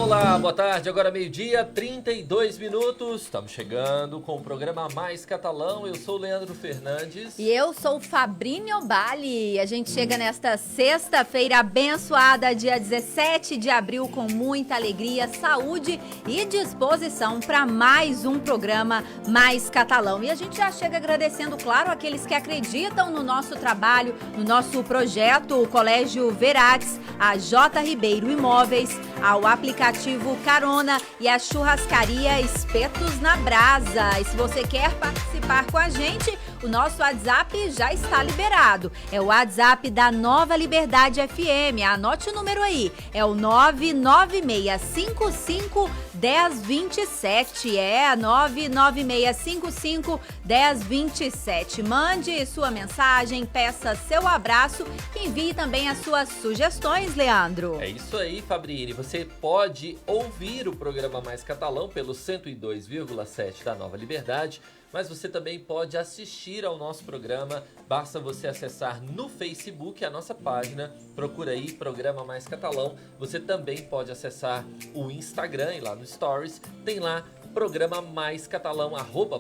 Olá, boa tarde. Agora meio-dia, 32 minutos. Estamos chegando com o programa Mais Catalão. Eu sou o Leandro Fernandes. E eu sou o Fabrício Bali. A gente chega nesta sexta-feira abençoada, dia 17 de abril, com muita alegria, saúde e disposição para mais um programa Mais Catalão. E a gente já chega agradecendo, claro, aqueles que acreditam no nosso trabalho, no nosso projeto, o Colégio Verates, a J. Ribeiro Imóveis, ao aplicativo Carona e a churrascaria Espetos na Brasa. E se você quer participar com a gente, o nosso WhatsApp já está liberado. É o WhatsApp da Nova Liberdade FM. Anote o número aí. É o 996551027. É 996551027. Mande sua mensagem, peça seu abraço e envie também as suas sugestões, Leandro. É isso aí, Fabrini. Você pode ouvir o programa Mais Catalão pelo 102,7 da Nova Liberdade, mas você também pode assistir ao nosso programa. Basta você acessar no Facebook a nossa página, procura aí Programa Mais Catalão. Você também pode acessar o Instagram e lá no Stories tem lá Programa Mais Catalão,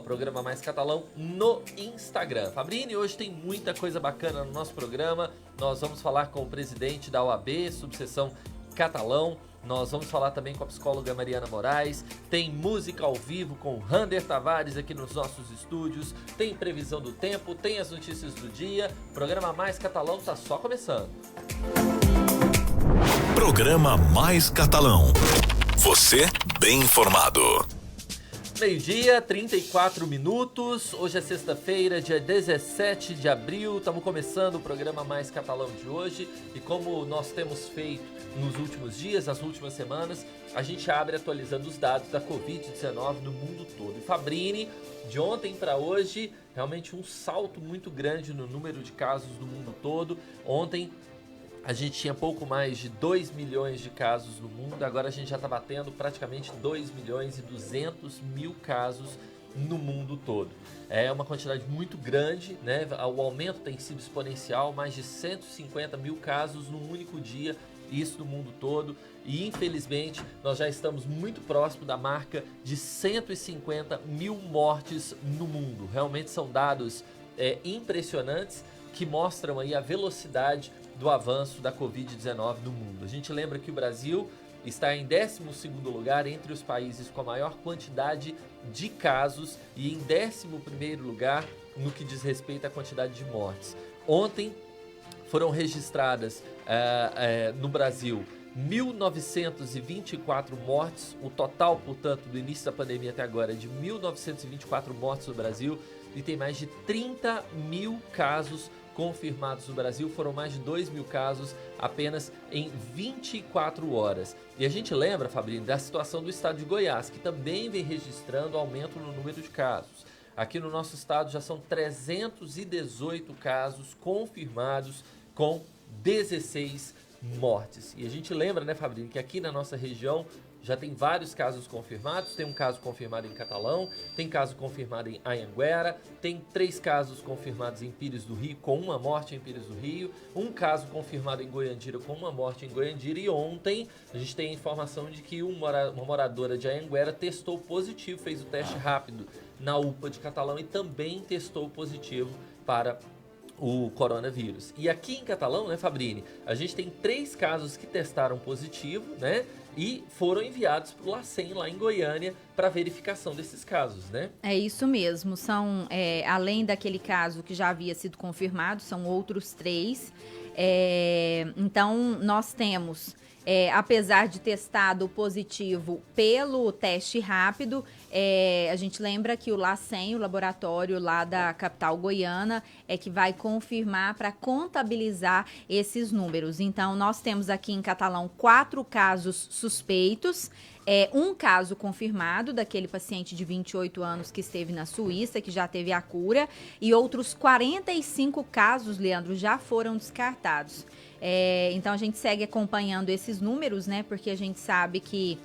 @Programa Mais Catalão no Instagram. Fabrini, hoje tem muita coisa bacana no nosso programa. Nós vamos falar com o presidente da OAB, subseção Catalão. Nós vamos falar também com a psicóloga Mariana Moraes. Tem música ao vivo com o Rander Tavares aqui nos nossos estúdios. Tem previsão do tempo, tem as notícias do dia. O programa Mais Catalão está só começando. Programa Mais Catalão. Você bem informado. Meio-dia, 34 minutos. Hoje é sexta-feira, dia 17 de abril. Estamos começando o programa Mais Catalão de hoje. E como nós temos feito nos últimos dias, nas últimas semanas, a gente abre atualizando os dados da Covid-19 no mundo todo. E Fabrini, de ontem para hoje, realmente um salto muito grande no número de casos no mundo todo. Ontem a gente tinha pouco mais de 2 milhões de casos no mundo, agora a gente já está batendo praticamente 2 milhões e 200 mil casos no mundo todo. É uma quantidade muito grande, né? O aumento tem sido exponencial, mais de 150 mil casos num único dia, isso no mundo todo. E infelizmente nós já estamos muito próximo da marca de 150 mil mortes no mundo. Realmente são dados impressionantes que mostram aí a velocidade do avanço da Covid-19 no mundo. A gente lembra que o Brasil está em 12º lugar entre os países com a maior quantidade de casos e em 11º lugar no que diz respeito à quantidade de mortes. Ontem foram registradas no Brasil 1.924 mortes, o total, portanto, do início da pandemia até agora é de 1.924 mortes no Brasil e tem mais de 30 mil casos confirmados no Brasil. Foram mais de 2 mil casos apenas em 24 horas. E a gente lembra, Fabrício, da situação do estado de Goiás, que também vem registrando aumento no número de casos. Aqui no nosso estado já são 318 casos confirmados com 16 mortes. E a gente lembra, né, Fabrício, que aqui na nossa região já tem vários casos confirmados. Tem um caso confirmado em Catalão, tem caso confirmado em Anhanguera, tem 3 casos confirmados em Pires do Rio, com uma morte em Pires do Rio, um caso confirmado em Goiandira, com uma morte em Goiandira, e ontem a gente tem a informação de que uma moradora de Anhanguera testou positivo, fez o teste rápido na UPA de Catalão e também testou positivo para o coronavírus. E aqui em Catalão, né, Fabrini, a gente tem 3 casos que testaram positivo, né, e foram enviados para o LACEN, lá em Goiânia, para verificação desses casos, né? É isso mesmo, são, além daquele caso que já havia sido confirmado, são outros 3. Então, nós temos, apesar de testado positivo pelo teste rápido, a gente lembra que o LACEN, o laboratório lá da capital goiana, é que vai confirmar para contabilizar esses números. Então, nós temos aqui em Catalão 4 casos suspeitos, um caso confirmado daquele paciente de 28 anos que esteve na Suíça, que já teve a cura, e outros 45 casos, Leandro, já foram descartados. Então, a gente segue acompanhando esses números, né? Porque a gente sabe que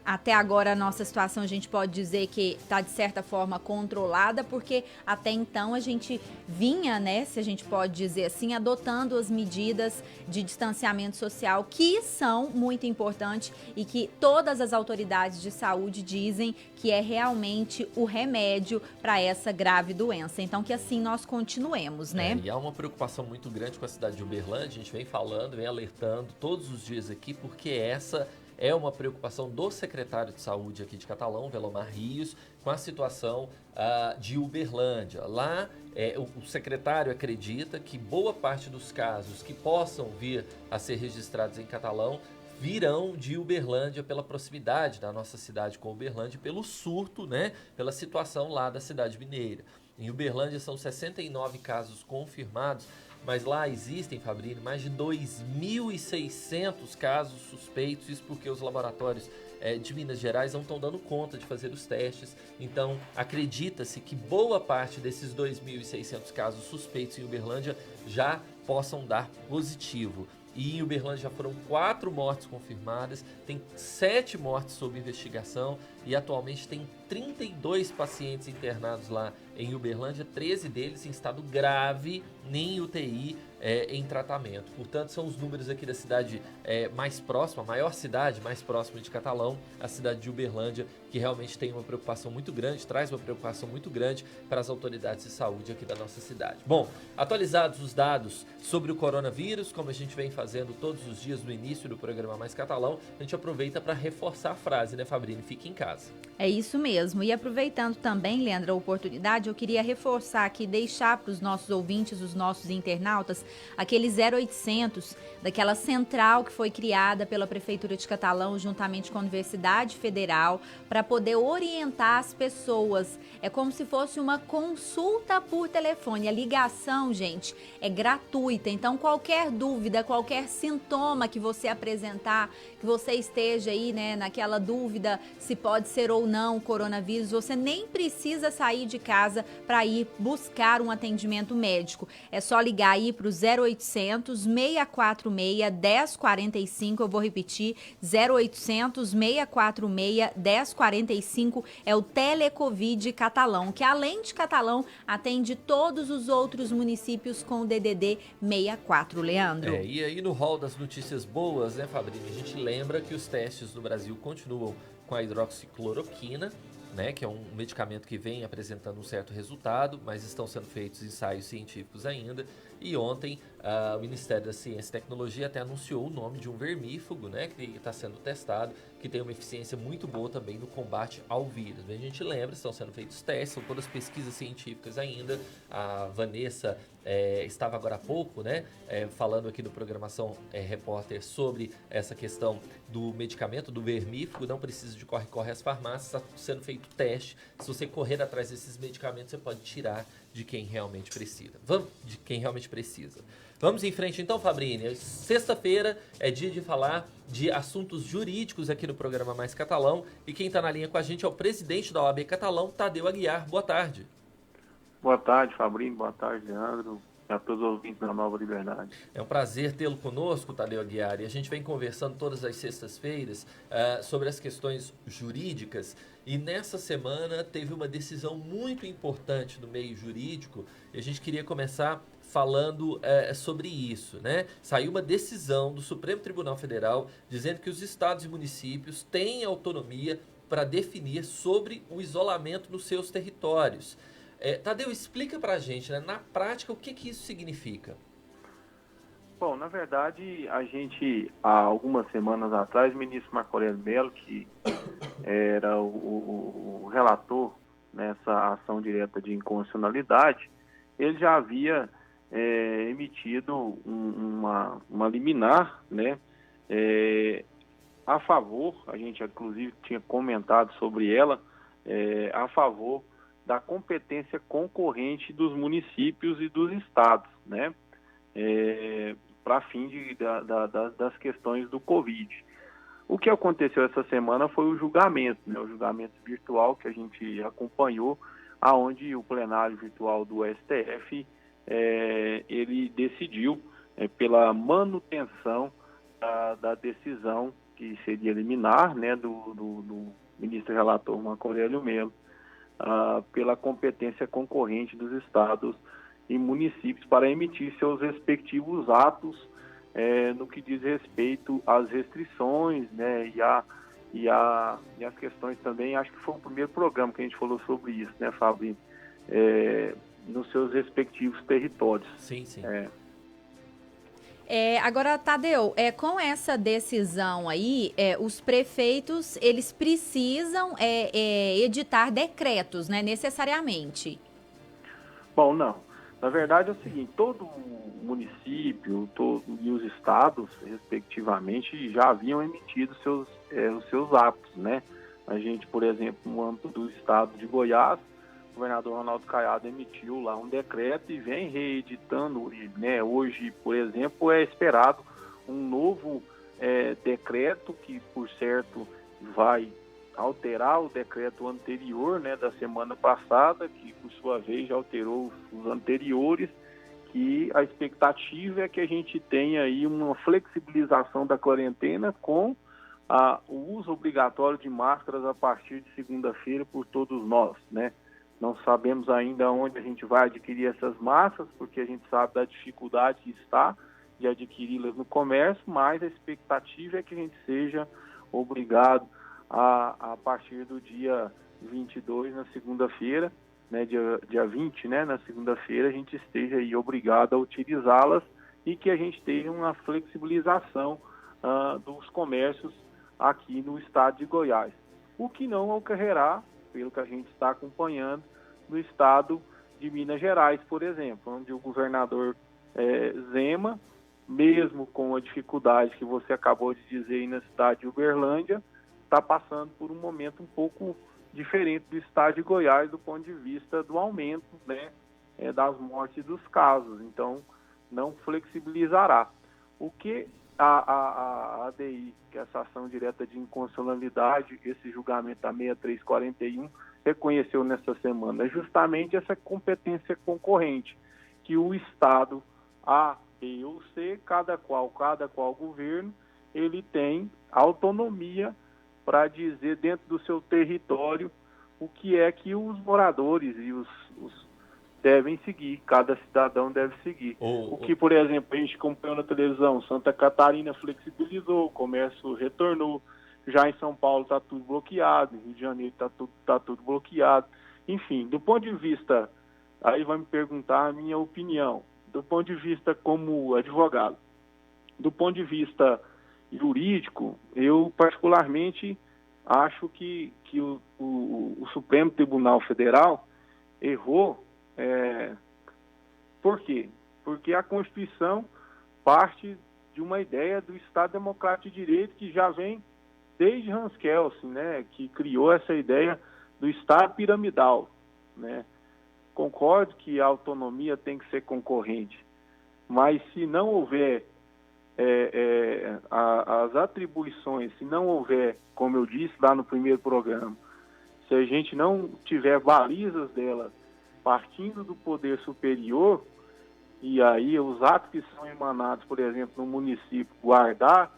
Até agora a nossa situação a gente pode dizer que está de certa forma controlada, porque até então a gente vinha, né, se a gente pode dizer assim, adotando as medidas de distanciamento social que são muito importantes e que todas as autoridades de saúde dizem que é realmente o remédio para essa grave doença. Então que assim nós continuemos, né? E há uma preocupação muito grande com a cidade de Uberlândia, a gente vem falando, vem alertando todos os dias aqui, porque essa é uma preocupação do secretário de saúde aqui de Catalão, Velomar Rios, com a situação de Uberlândia. Lá, o secretário acredita que boa parte dos casos que possam vir a ser registrados em Catalão virão de Uberlândia pela proximidade da nossa cidade com Uberlândia, pelo surto, né, pela situação lá da cidade mineira. Em Uberlândia são 69 casos confirmados, mas lá existem, Fabrício, mais de 2.600 casos suspeitos, isso porque os laboratórios de Minas Gerais não estão dando conta de fazer os testes. Então, acredita-se que boa parte desses 2.600 casos suspeitos em Uberlândia já possam dar positivo. E em Uberlândia já foram 4 mortes confirmadas, tem 7 mortes sob investigação e atualmente tem 32 pacientes internados lá em Uberlândia, 13 deles em estado grave, nem UTI, em tratamento. Portanto, são os números aqui da cidade mais próxima, a maior cidade mais próxima de Catalão, a cidade de Uberlândia, que realmente tem uma preocupação muito grande, traz uma preocupação muito grande para as autoridades de saúde aqui da nossa cidade. Bom, atualizados os dados sobre o coronavírus, como a gente vem fazendo todos os dias no início do programa Mais Catalão, a gente aproveita para reforçar a frase, né, Fabrício? Fique em casa. É isso mesmo. E aproveitando também, Leandro, a oportunidade, eu queria reforçar aqui, deixar para os nossos ouvintes, os nossos internautas, aquele 0800, daquela central que foi criada pela Prefeitura de Catalão, juntamente com a Universidade Federal, para poder orientar as pessoas. É como se fosse uma consulta por telefone. A ligação, gente, é gratuita. Então, qualquer dúvida, qualquer sintoma que você apresentar, que você esteja aí, né, naquela dúvida se pode ser ou não coronavírus, você nem precisa sair de casa para ir buscar um atendimento médico. É só ligar aí para o 0800 646 1045, eu vou repetir, 0800 646 1045, é o Telecovid Catalão, que além de Catalão, atende todos os outros municípios com o DDD 64, Leandro. E aí no rol das notícias boas, né, Fabrício, a gente lembra que os testes no Brasil continuam com a hidroxicloroquina, né, que é um medicamento que vem apresentando um certo resultado, mas estão sendo feitos ensaios científicos ainda. E ontem o Ministério da Ciência e Tecnologia até anunciou o nome de um vermífugo, né, que está sendo testado, que tem uma eficiência muito boa também no combate ao vírus. A gente lembra, estão sendo feitos testes, são todas pesquisas científicas ainda. A Vanessa estava agora há pouco, né, falando aqui no Programação Repórter sobre essa questão do medicamento, do vermífugo. Não precisa de corre-corre às farmácias, está sendo feito teste. Se você correr atrás desses medicamentos, você pode tirar de quem realmente precisa. Vamos em frente então, Fabrício. Sexta-feira é dia de falar de assuntos jurídicos aqui no programa Mais Catalão. E quem está na linha com a gente é o presidente da OAB Catalão, Tadeu Aguiar. Boa tarde. Boa tarde, Fabrício. Boa tarde, Leandro. E a todos os ouvintes da Nova Liberdade. É um prazer tê-lo conosco, Tadeu Aguiar. E a gente vem conversando todas as sextas-feiras sobre as questões jurídicas. E nessa semana teve uma decisão muito importante no meio jurídico. E a gente queria começar falando sobre isso, né? Saiu uma decisão do Supremo Tribunal Federal dizendo que os estados e municípios têm autonomia para definir sobre o isolamento nos seus territórios. Tadeu, explica pra gente, né, na prática, o que isso significa? Bom, na verdade, a gente, há algumas semanas atrás, o ministro Marco Aurélio Mello, que era o relator nessa ação direta de inconstitucionalidade, ele já havia emitido uma liminar, né, a favor, a gente inclusive tinha comentado sobre ela, a favor da competência concorrente dos municípios e dos estados, né, para fim das questões do Covid. O que aconteceu essa semana foi o julgamento, né, o julgamento virtual que a gente acompanhou, aonde o plenário virtual do STF ele decidiu pela manutenção da decisão que seria liminar, né, do ministro relator Marco Aurélio Mello, pela competência concorrente dos estados e municípios para emitir seus respectivos atos no que diz respeito às restrições, né, e as questões também. Acho que foi o primeiro programa que a gente falou sobre isso, né, Fabrício? Nos seus respectivos territórios. Sim, sim. Agora, Tadeu, com essa decisão aí, os prefeitos, eles precisam editar decretos, né, necessariamente? Bom, não. Na verdade é o seguinte, todo município e os estados, respectivamente, já haviam emitido os seus atos, né? A gente, por exemplo, no âmbito do estado de Goiás, o governador Ronaldo Caiado emitiu lá um decreto e vem reeditando ele, né? Hoje, por exemplo, é esperado um novo decreto que, por certo, vai alterar o decreto anterior, né, da semana passada, que, por sua vez, já alterou os anteriores, que a expectativa é que a gente tenha aí uma flexibilização da quarentena com o uso obrigatório de máscaras a partir de segunda-feira por todos nós, né? Não sabemos ainda onde a gente vai adquirir essas máscaras, porque a gente sabe da dificuldade que está de adquiri-las no comércio, mas a expectativa é que a gente seja obrigado a partir do dia 22, na segunda-feira, né, dia 20, né, na segunda-feira, a gente esteja aí obrigado a utilizá-las e que a gente tenha uma flexibilização dos comércios aqui no estado de Goiás. O que não ocorrerá, pelo que a gente está acompanhando, no estado de Minas Gerais, por exemplo, onde o governador Zema, mesmo com a dificuldade que você acabou de dizer aí na cidade de Uberlândia, está passando por um momento um pouco diferente do estado de Goiás do ponto de vista do aumento, né, das mortes e dos casos. Então, não flexibilizará. O que a ADI, que é essa ação direta de inconstitucionalidade, esse julgamento da 6341, reconheceu nessa semana, é justamente essa competência concorrente, que o Estado A, B ou C, cada qual governo, ele tem autonomia para dizer dentro do seu território o que é que os moradores e os devem seguir, cada cidadão deve seguir. O que, por exemplo, a gente acompanhou na televisão, Santa Catarina flexibilizou, o comércio retornou, já em São Paulo está tudo bloqueado, em Rio de Janeiro está tudo bloqueado. Enfim, do ponto de vista, aí vai me perguntar a minha opinião, do ponto de vista como advogado, do ponto de vista jurídico, eu particularmente acho que o Supremo Tribunal Federal errou. Por quê? Porque a Constituição parte de uma ideia do Estado Democrático de Direito que já vem desde Hans Kelsen, né, que criou essa ideia do Estado piramidal, né? Concordo que a autonomia tem que ser concorrente, mas se não houver as atribuições, se não houver, como eu disse lá no primeiro programa, se a gente não tiver balizas dela partindo do poder superior, e aí os atos que são emanados, por exemplo, no município, guardar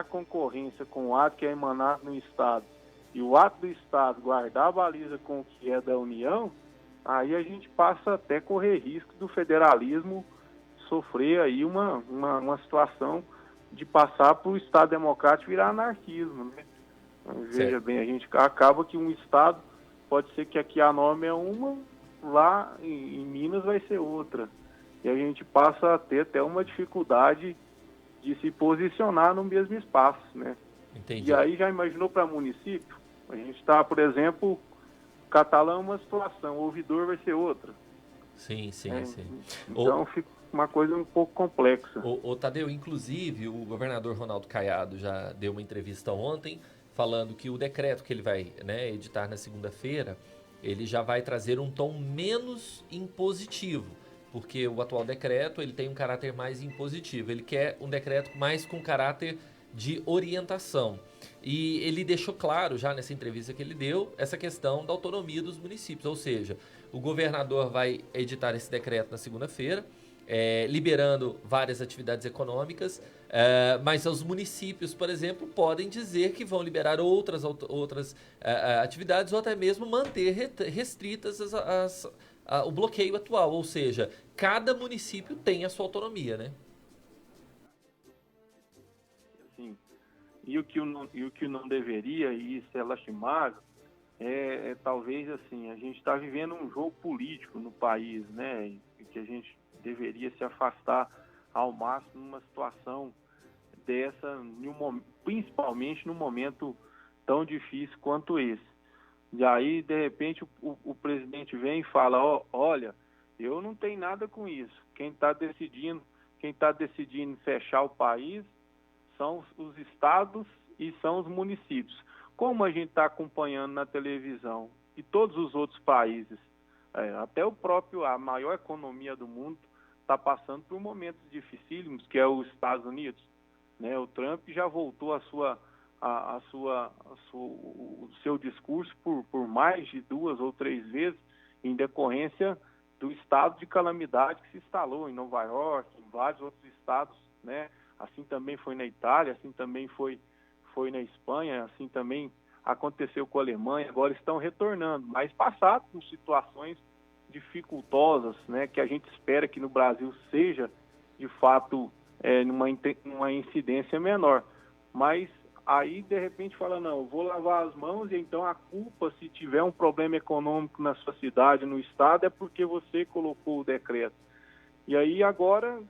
concorrência com o ato que é emanado no Estado, e o ato do Estado guardar a baliza com o que é da União, aí a gente passa até a correr risco do federalismo sofrer aí uma situação de passar para o Estado Democrático virar anarquismo, né? Veja bem, a gente acaba que um Estado, pode ser que aqui a norma é uma, lá em Minas vai ser outra. E a gente passa a ter até uma dificuldade de se posicionar no mesmo espaço, né? Entendi. E aí já imaginou para município? A gente está, por exemplo, Catalão é uma situação, o ouvidor vai ser outra. Sim. Então fica uma coisa um pouco complexa. Tadeu, inclusive, o governador Ronaldo Caiado já deu uma entrevista ontem falando que o decreto que ele vai, né, editar na segunda-feira, ele já vai trazer um tom menos impositivo, porque o atual decreto ele tem um caráter mais impositivo. Ele quer um decreto mais com caráter de orientação. E ele deixou claro já nessa entrevista que ele deu essa questão da autonomia dos municípios, ou seja, o governador vai editar esse decreto na segunda-feira, liberando várias atividades econômicas, mas os municípios, por exemplo, podem dizer que vão liberar outras atividades ou até mesmo manter restritas o bloqueio atual, ou seja, cada município tem a sua autonomia, né? Sim. E o que não deveria, e isso é lastimável, talvez assim, a gente está vivendo um jogo político no país, né? E que a gente deveria se afastar ao máximo numa situação dessa, principalmente num momento tão difícil quanto esse. E aí, de repente, o presidente vem e fala, olha, eu não tenho nada com isso. Quem está decidindo fechar o país são os estados e são os municípios. Como a gente está acompanhando na televisão e todos os outros países, até a maior economia do mundo está passando por momentos dificílimos, que é os Estados Unidos, né? O Trump já voltou o seu discurso por mais de 2 ou 3 vezes em decorrência do estado de calamidade que se instalou em Nova York, em vários outros estados, né? Assim também foi na Itália, assim também foi na Espanha, assim também aconteceu com a Alemanha, agora estão retornando, mas passaram por situações dificultosas, né, que a gente espera que no Brasil seja, de fato, numa incidência menor. Mas aí, de repente, fala, não, eu vou lavar as mãos e então a culpa, se tiver um problema econômico na sua cidade, no estado, é porque você colocou o decreto. E aí, agora,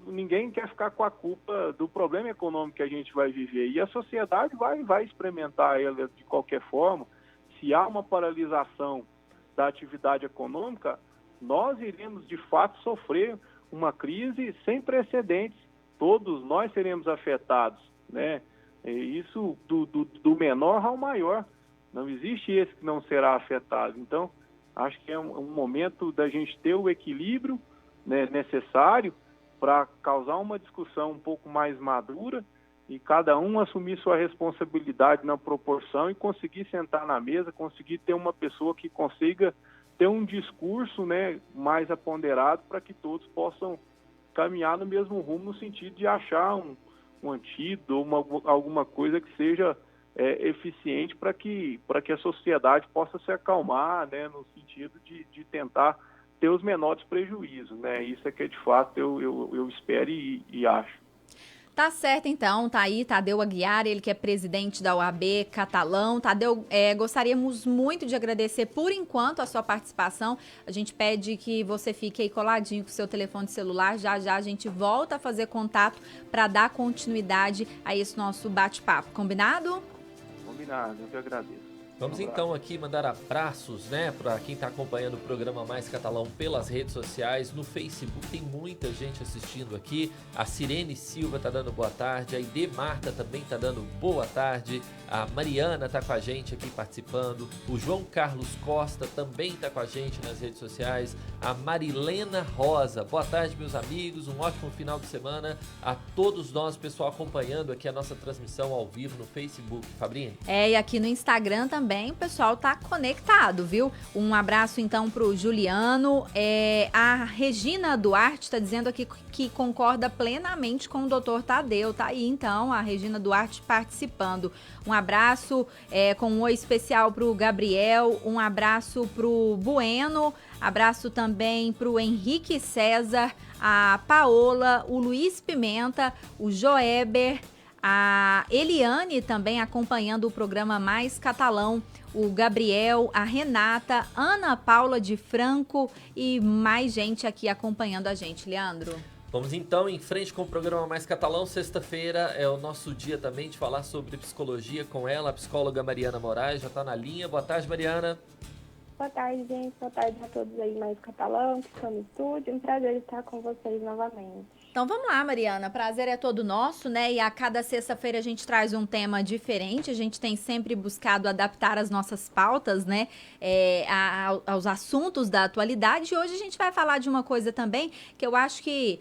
ninguém quer ficar com a culpa do problema econômico que a gente vai viver. E a sociedade vai experimentar ele de qualquer forma. Se há uma paralisação da atividade econômica, nós iremos, de fato, sofrer uma crise sem precedentes. Todos nós seremos afetados, né? Isso do menor ao maior. Não existe esse que não será afetado. Então, acho que é um momento da gente ter o equilíbrio, né, necessário para causar uma discussão um pouco mais madura e cada um assumir sua responsabilidade na proporção e conseguir sentar na mesa, conseguir ter uma pessoa que consiga ter um discurso, né, mais aponderado para que todos possam caminhar no mesmo rumo, no sentido de achar um antídoto, alguma coisa que seja eficiente para que a sociedade possa se acalmar, né, no sentido de tentar ter os menores prejuízos, né? Isso é que de fato eu espero e acho. Tá certo, então. Tá aí Tadeu Aguiar, ele que é presidente da OAB Catalão. Tadeu, gostaríamos muito de agradecer, por enquanto, a sua participação. A gente pede que você fique aí coladinho com o seu telefone celular. Já a gente volta a fazer contato para dar continuidade a esse nosso bate-papo. Combinado? Combinado, eu que agradeço. Vamos então aqui mandar abraços, né, para quem está acompanhando o programa Mais Catalão pelas redes sociais. No Facebook tem muita gente assistindo aqui. A Sirene Silva tá dando boa tarde, a Ide Marta também tá dando boa tarde. A Mariana tá com a gente aqui participando. O João Carlos Costa também tá com a gente nas redes sociais. A Marilena Rosa, boa tarde, meus amigos. Um ótimo final de semana a todos nós, pessoal, acompanhando aqui a nossa transmissão ao vivo no Facebook. Fabrini? E aqui no Instagram também o pessoal tá conectado, viu? Um abraço então pro Juliano. A Regina Duarte tá dizendo aqui que concorda plenamente com o Dr. Tadeu. Tá aí então a Regina Duarte participando. Um abraço com um oi especial pro Gabriel, um abraço pro Bueno, abraço também pro Henrique César, a Paola, o Luiz Pimenta, o Joeber, a Eliane também acompanhando o programa Mais Catalão, o Gabriel, a Renata, Ana Paula de Franco e mais gente aqui acompanhando a gente. Leandro? Vamos então em frente com o programa Mais Catalão. Sexta-feira é o nosso dia também de falar sobre psicologia com ela, a psicóloga Mariana Moraes, já está na linha. Boa tarde, Mariana. Boa tarde, gente. Boa tarde a todos aí Mais Catalão, que estão no estúdio. Um prazer estar com vocês novamente. Então vamos lá, Mariana, prazer é todo nosso, né? E a cada sexta-feira a gente traz um tema diferente, a gente tem sempre buscado adaptar as nossas pautas, né, aos assuntos da atualidade. E hoje a gente vai falar de uma coisa também que eu acho que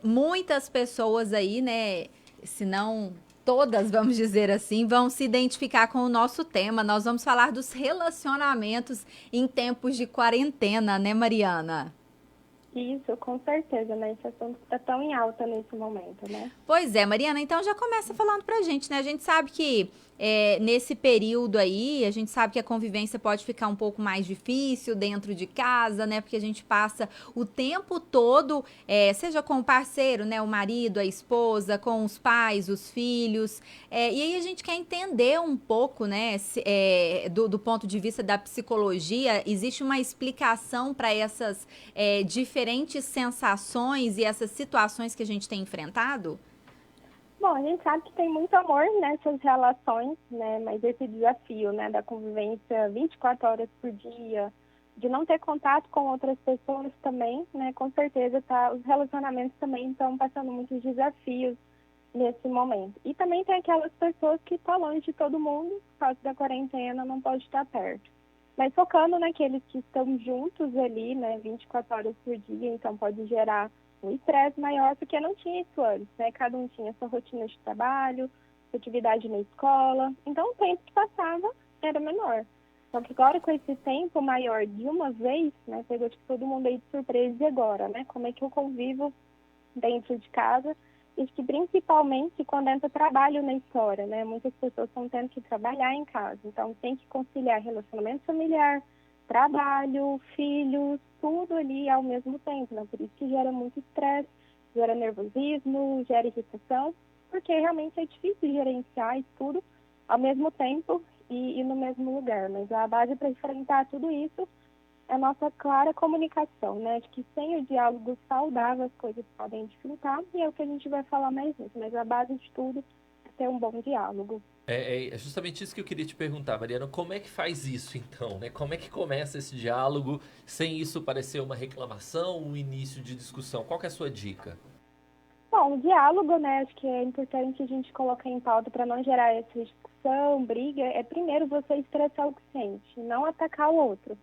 muitas pessoas aí, né, se não todas, vamos dizer assim, vão se identificar com o nosso tema. Nós vamos falar dos relacionamentos em tempos de quarentena, né, Mariana? Isso, com certeza, né? Esse assunto está tão em alta nesse momento, né? Pois é, Mariana, então já começa falando pra gente, né? A gente sabe que nesse período aí, a gente sabe que a convivência pode ficar um pouco mais difícil dentro de casa, né? Porque a gente passa o tempo todo, seja com o parceiro, né? O marido, a esposa, com os pais, os filhos. E aí a gente quer entender um pouco, né? Do ponto de vista da psicologia, existe uma explicação para essas diferentes sensações e essas situações que a gente tem enfrentado? Bom, a gente sabe que tem muito amor nessas relações, né? Mas esse desafio, né, da convivência 24 horas por dia, de não ter contato com outras pessoas também, né? Com certeza os relacionamentos também estão passando muitos desafios nesse momento. E também tem aquelas pessoas que estão longe de todo mundo, por causa da quarentena, não pode estar perto. Mas focando naqueles que estão juntos ali, né, 24 horas por dia, então pode gerar um estresse maior, porque não tinha isso antes, né? Cada um tinha sua rotina de trabalho, sua atividade na escola, então o tempo que passava era menor. Só que agora, com esse tempo maior de uma vez, né, pegou todo mundo aí de surpresa. E agora, né? Como é que eu convivo dentro de casa? E que principalmente quando entra trabalho na história, né? Muitas pessoas estão tendo que trabalhar em casa, então tem que conciliar relacionamento familiar, trabalho, filhos, tudo ali ao mesmo tempo, né? Por isso que gera muito estresse, gera nervosismo, gera irritação, porque realmente é difícil gerenciar isso tudo ao mesmo tempo e no mesmo lugar. Mas a base para enfrentar tudo isso é a nossa clara comunicação, né? De que sem o diálogo saudável as coisas podem dificultar, e é o que a gente vai falar mais nisso. Mas a base de tudo é ter um bom diálogo. É justamente isso que eu queria te perguntar, Mariana. Como é que faz isso, então, né? Como é que começa esse diálogo sem isso parecer uma reclamação, um início de discussão? Qual que é a sua dica? Bom, o diálogo, né? Acho que é importante a gente colocar em pauta para não gerar essa discussão, briga. É primeiro você expressar o que sente, não atacar o outro.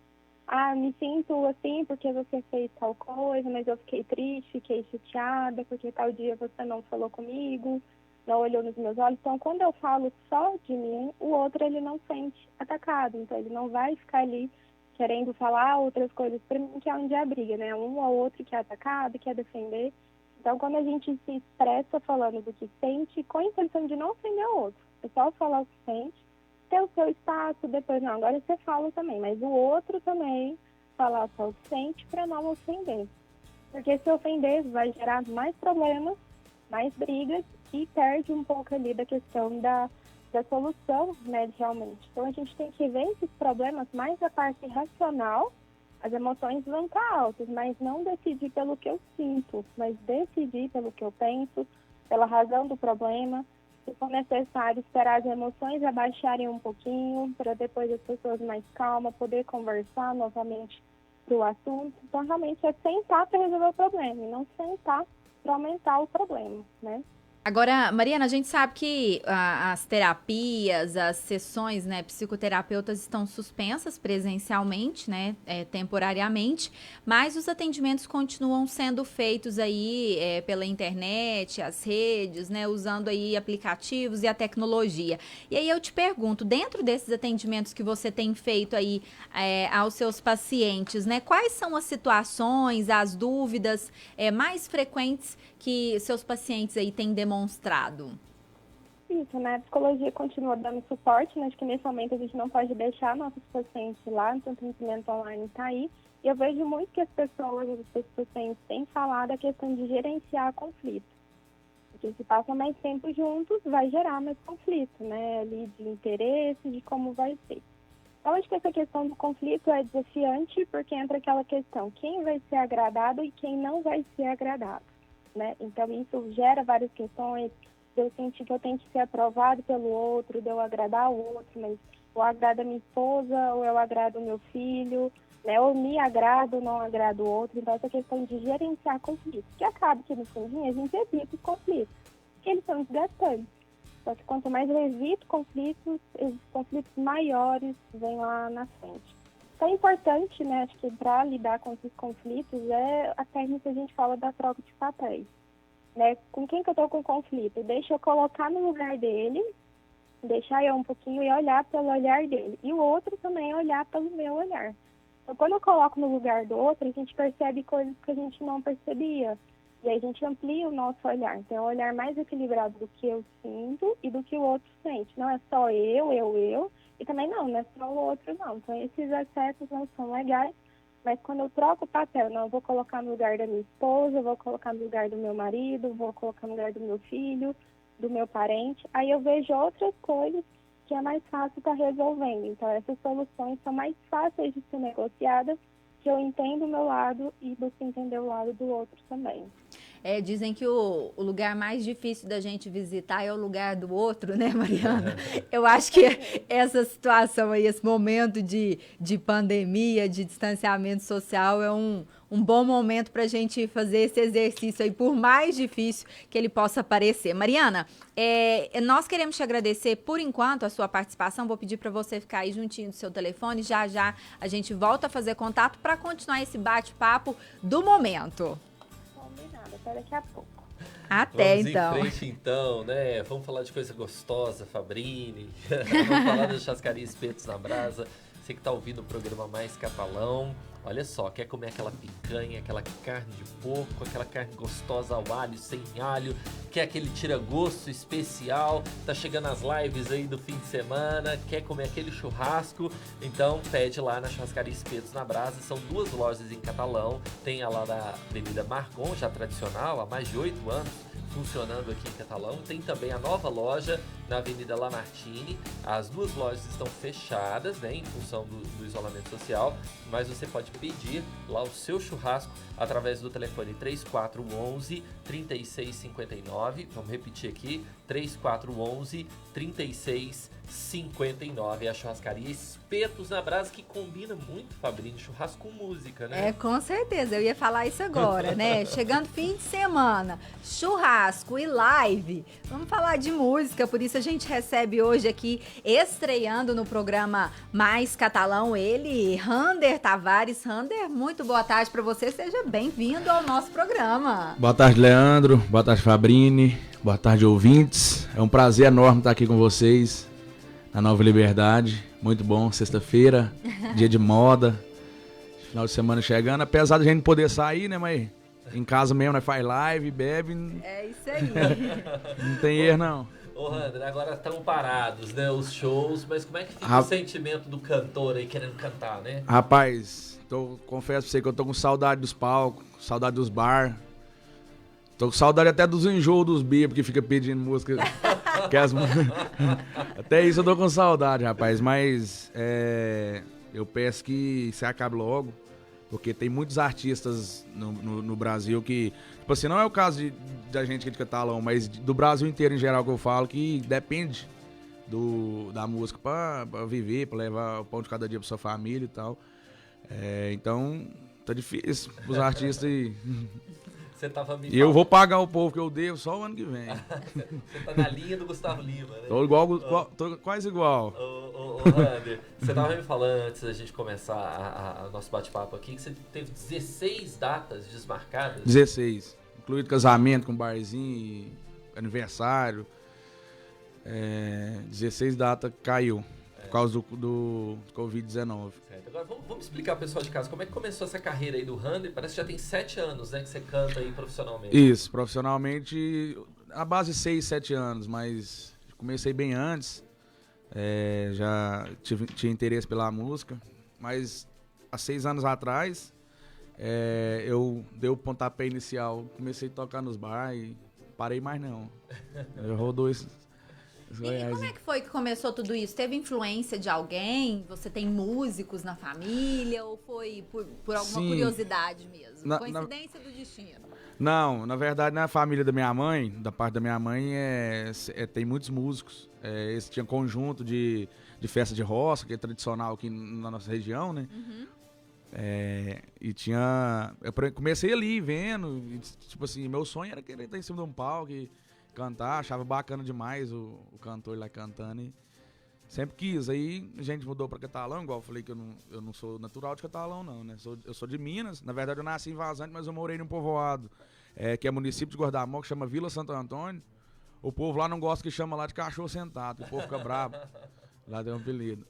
Ah, me sinto assim porque você fez tal coisa, mas eu fiquei triste, fiquei chateada, porque tal dia você não falou comigo, não olhou nos meus olhos. Então, quando eu falo só de mim, o outro ele não sente atacado. Então, ele não vai ficar ali querendo falar outras coisas para mim, que é onde é a briga, né? Um ou outro que é atacado, quer defender. Então, quando a gente se expressa falando do que sente, com a intenção de não ofender o outro, é só falar o que sente, ter o seu espaço, depois, não, agora você fala também, mas o outro também falar só o que sente para não ofender. Porque se ofender vai gerar mais problemas, mais brigas e perde um pouco ali da questão da solução, né, realmente. Então, a gente tem que ver esses problemas mais da parte racional. As emoções vão estar altas, mas não decidir pelo que eu sinto, mas decidir pelo que eu penso, pela razão do problema. Se for necessário, esperar as emoções abaixarem um pouquinho, para depois as pessoas mais calmas poder conversar novamente para o assunto. Então, realmente é sentar para resolver o problema e não sentar para aumentar o problema, né? Agora, Mariana, a gente sabe que as terapias, as sessões, né, psicoterapeutas estão suspensas presencialmente, né, temporariamente, mas os atendimentos continuam sendo feitos aí pela internet, as redes, né, usando aí aplicativos e a tecnologia. E aí eu te pergunto, dentro desses atendimentos que você tem feito aí aos seus pacientes, né, quais são as situações, as dúvidas mais frequentes que seus pacientes aí têm demonstrado? Isso, né? A psicologia continua dando suporte, né? Acho que nesse momento a gente não pode deixar nossos pacientes lá, então o atendimento online está aí. E eu vejo muito que as pessoas, os pacientes têm falado a questão de gerenciar conflito. Porque se passa mais tempo juntos, vai gerar mais conflito, né? Ali de interesse, de como vai ser. Então, acho que essa questão do conflito é desafiante, porque entra aquela questão, quem vai ser agradado e quem não vai ser agradado. Né? Então, isso gera várias questões, de eu sentir que eu tenho que ser aprovado pelo outro, de eu agradar o outro, mas eu agrado a minha esposa, ou eu agrado o meu filho, né? Ou me agrado ou não agrado o outro. Então, essa questão de gerenciar conflitos, que acaba que no fundinho a gente evita os conflitos, porque eles são desgastantes. Só que quanto mais eu evito conflitos, os conflitos maiores vêm lá na frente. Então, é importante, né, acho que para lidar com esses conflitos, a técnica que a gente fala da troca de papéis. Né? Com quem que eu estou com conflito? Deixa eu colocar no lugar dele, deixar eu um pouquinho e olhar pelo olhar dele. E o outro também olhar pelo meu olhar. Então, quando eu coloco no lugar do outro, a gente percebe coisas que a gente não percebia. E aí a gente amplia o nosso olhar. Então, é um olhar mais equilibrado do que eu sinto e do que o outro sente. Não é só eu. E também não é só o outro, não. Então, esses acessos não são legais. Mas quando eu troco o papel, não, eu vou colocar no lugar da minha esposa, eu vou colocar no lugar do meu marido, vou colocar no lugar do meu filho, do meu parente. Aí eu vejo outras coisas que é mais fácil estar resolvendo. Então, essas soluções são mais fáceis de ser negociadas, que eu entendo o meu lado e busco entender o lado do outro também. Dizem que o lugar mais difícil da gente visitar é o lugar do outro, né, Mariana? Eu acho que essa situação aí, esse momento de pandemia, de distanciamento social, é um bom momento para a gente fazer esse exercício aí, por mais difícil que ele possa parecer. Mariana, nós queremos te agradecer por enquanto a sua participação. Vou pedir para você ficar aí juntinho do seu telefone. Já a gente volta a fazer contato para continuar esse bate-papo do momento. Até daqui a pouco. Até Vamos então. Vamos em frente então, né? Vamos falar de coisa gostosa, Fabrini. Vamos falar da Churrascaria Espetos na Brasa. Você que tá ouvindo o programa Mais Catalão, olha só, quer comer aquela picanha, aquela carne de porco, aquela carne gostosa ao alho, sem alho, quer aquele tira-gosto especial, tá chegando as lives aí do fim de semana, quer comer aquele churrasco, então pede lá na Churrascaria Espetos na Brasa. São 2 lojas em Catalão, tem a lá na Avenida Marcon, já tradicional, há mais de 8 anos, funcionando aqui em Catalão. Tem também a nova loja na Avenida Lamartine. As 2 lojas estão fechadas, né, em função do isolamento social, mas você pode pedir lá o seu churrasco através do telefone 3411-3659. Vamos repetir aqui, 3411-3659. É a Churrascaria Espetos na Brasa, que combina muito, Fabrini, churrasco com música, né? Com certeza, eu ia falar isso agora, né? Chegando fim de semana, churrasco e live, vamos falar de música, por isso a gente recebe hoje aqui, estreando no programa Mais Catalão, ele, Rander Tavares. Rander, muito boa tarde para você, seja bem-vindo ao nosso programa. Boa tarde, Leandro, boa tarde, Fabrini, boa tarde, ouvintes. É um prazer enorme estar aqui com vocês na Nova Liberdade. Muito bom, sexta-feira, dia de moda, final de semana chegando, apesar de a gente não poder sair, né, mas em casa mesmo, nós faz live, bebe. É isso aí. Não tem erro, não. Ô, Rander, agora estão parados, né, os shows, mas como é que fica o sentimento do cantor aí querendo cantar, né? Rapaz, confesso pra você que eu tô com saudade dos palcos, saudade dos bar. Tô com saudade até dos enjoos dos bêbados que fica pedindo música. Até isso eu tô com saudade, rapaz. Mas eu peço que isso acabe logo, porque tem muitos artistas no Brasil que, tipo assim, não é o caso da gente aqui de Catalão, mas do Brasil inteiro em geral que eu falo, que depende da música pra viver, pra levar o pão de cada dia pra sua família e tal. Então, tá difícil pros artistas aí. Você tava me E eu vou pagar o povo que eu devo só o ano que vem. Você tá na linha do Gustavo Lima, né? Tô quase igual. Ô, Rander, você tava me falando antes da gente começar o nosso bate-papo aqui, que você teve 16 datas desmarcadas. 16. Incluído casamento com barzinho, aniversário. 16 datas caiu por causa do Covid-19. Agora vamos explicar ao pessoal de casa como é que começou essa carreira aí do Rander. Parece que já tem 7 anos, né, que você canta aí profissionalmente. Isso, profissionalmente a base 6, 7 anos, mas comecei bem antes. Já tinha interesse pela música, mas há 6 anos atrás eu dei o pontapé inicial, comecei a tocar nos bar e parei mais não. Eu rodou isso. E como é que foi que começou tudo isso? Teve influência de alguém? Você tem músicos na família? Ou foi por alguma curiosidade mesmo? Coincidência do destino? Não, na verdade, na família da minha mãe, da parte da minha mãe, tem muitos músicos. Eles tinham conjunto de festa de roça, que é tradicional aqui na nossa região, né? Uhum. E tinha... Eu comecei ali, vendo, e, tipo assim, meu sonho era querer estar em cima de um palco e cantar, achava bacana demais o cantor lá cantando e sempre quis. Aí a gente mudou pra Catalão, igual eu falei que eu não sou natural de Catalão não, né? Eu sou de Minas, na verdade eu nasci em Vazante, mas eu morei num povoado que é município de Guardamó, que chama Vila Santo Antônio. O povo lá não gosta que chama lá de cachorro sentado, o povo fica bravo. Lá tem um apelido.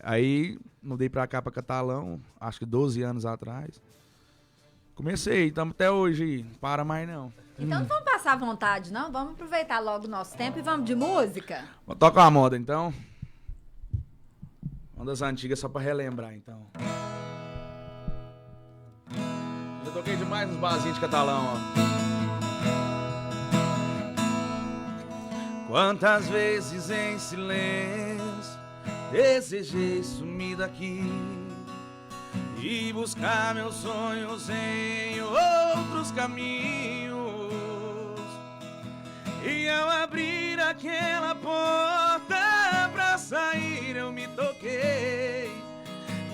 Aí mudei pra cá, pra Catalão, acho que 12 anos atrás. Comecei, estamos até hoje aí, não para mais não. Então não vamos passar à vontade, não? Vamos aproveitar logo o nosso tempo e vamos de música? Toca uma moda, então. Uma das antigas, só pra relembrar, então. Já toquei demais nos barzinhos de Catalão, ó. Quantas vezes em silêncio desejei sumir daqui e buscar meus sonhos em outros caminhos. E ao abrir aquela porta pra sair eu me toquei,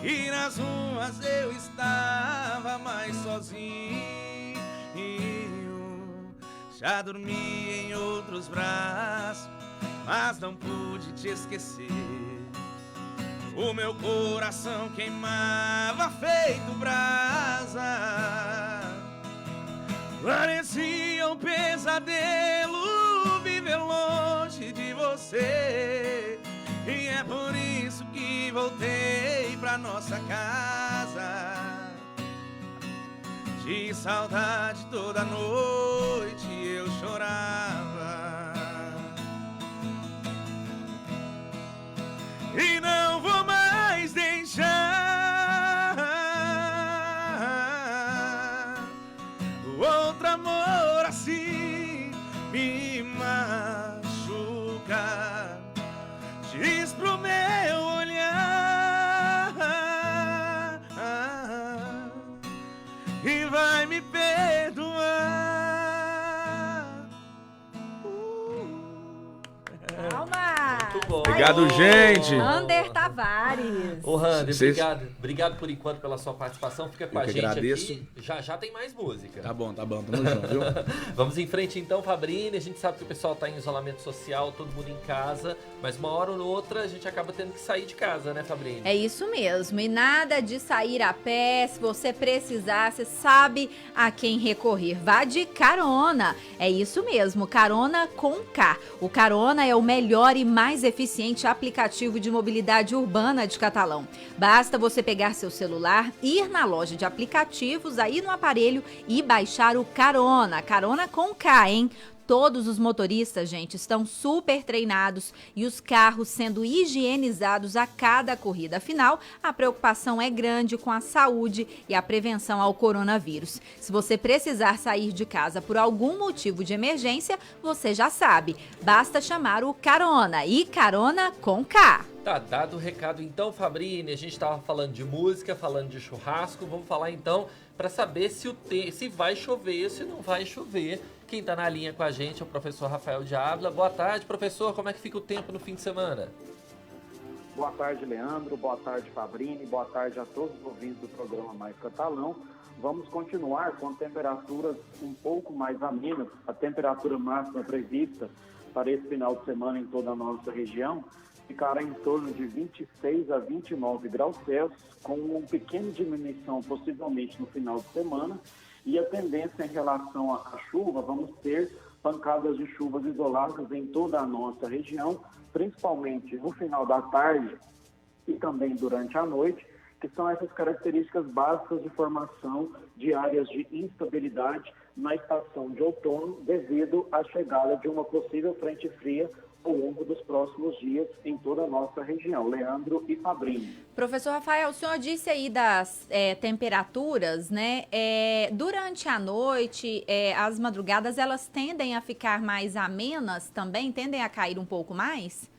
e nas ruas eu estava mais sozinho. Já dormi em outros braços, mas não pude te esquecer. O meu coração queimava feito brasa, parecia um pesadelo viver longe de você. E é por isso que voltei pra nossa casa. De saudade toda noite eu chorava. E não vou mais deixar o outro amor assim me machucar. Diz pro meu olhar e vai me perdoar. Calma! Muito bom. Obrigado, gente. Ander Tavares. Ô, Rander, Vocês- obrigado por enquanto pela sua participação. Fica com Eu a que gente agradeço. aqui. Já tem mais música. Tá bom, tamo junto, viu? Vamos em frente então, Fabrini. A gente sabe que o pessoal tá em isolamento social, todo mundo em casa, mas uma hora ou outra a gente acaba tendo que sair de casa, né, Fabrini? É isso mesmo, e nada de sair a pé. Se você precisar, você sabe a quem recorrer. Vá de carona. É isso mesmo, carona com K. O Carona é o melhor e mais eficiente aplicativo de mobilidade urbana de Catalão. Basta você pegar seu celular, ir na loja de aplicativos aí no aparelho e baixar o Carona. Carona com K, hein? Todos os motoristas, gente, estão super treinados e os carros sendo higienizados a cada corrida. Afinal, a preocupação é grande com a saúde e a prevenção ao coronavírus. Se você precisar sair de casa por algum motivo de emergência, você já sabe. Basta chamar o Carona e Carona com K. Tá dado o recado então, Fabrini. A gente tava falando de música, falando de churrasco. Vamos falar então para saber se vai chover, se não vai chover. Quem tá na linha com a gente é o professor Rafael de Ávila. Boa tarde, professor. Como é que fica o tempo no fim de semana? Boa tarde, Leandro. Boa tarde, Fabrini. Boa tarde a todos os ouvintes do programa Mais Catalão. Vamos continuar com temperaturas um pouco mais amenas. A temperatura máxima prevista para esse final de semana em toda a nossa região ficará em torno de 26 a 29 graus Celsius, com uma pequena diminuição possivelmente no final de semana. E a tendência em relação à chuva, vamos ter pancadas de chuvas isoladas em toda a nossa região, principalmente no final da tarde e também durante a noite, que são essas características básicas de formação de áreas de instabilidade na estação de outono, devido à chegada de uma possível frente fria ao longo dos próximos dias em toda a nossa região. Leandro e Fabrini. Professor Rafael, o senhor disse aí das temperaturas, né? Durante a noite, as madrugadas, elas tendem a ficar mais amenas também? Tendem a cair um pouco mais?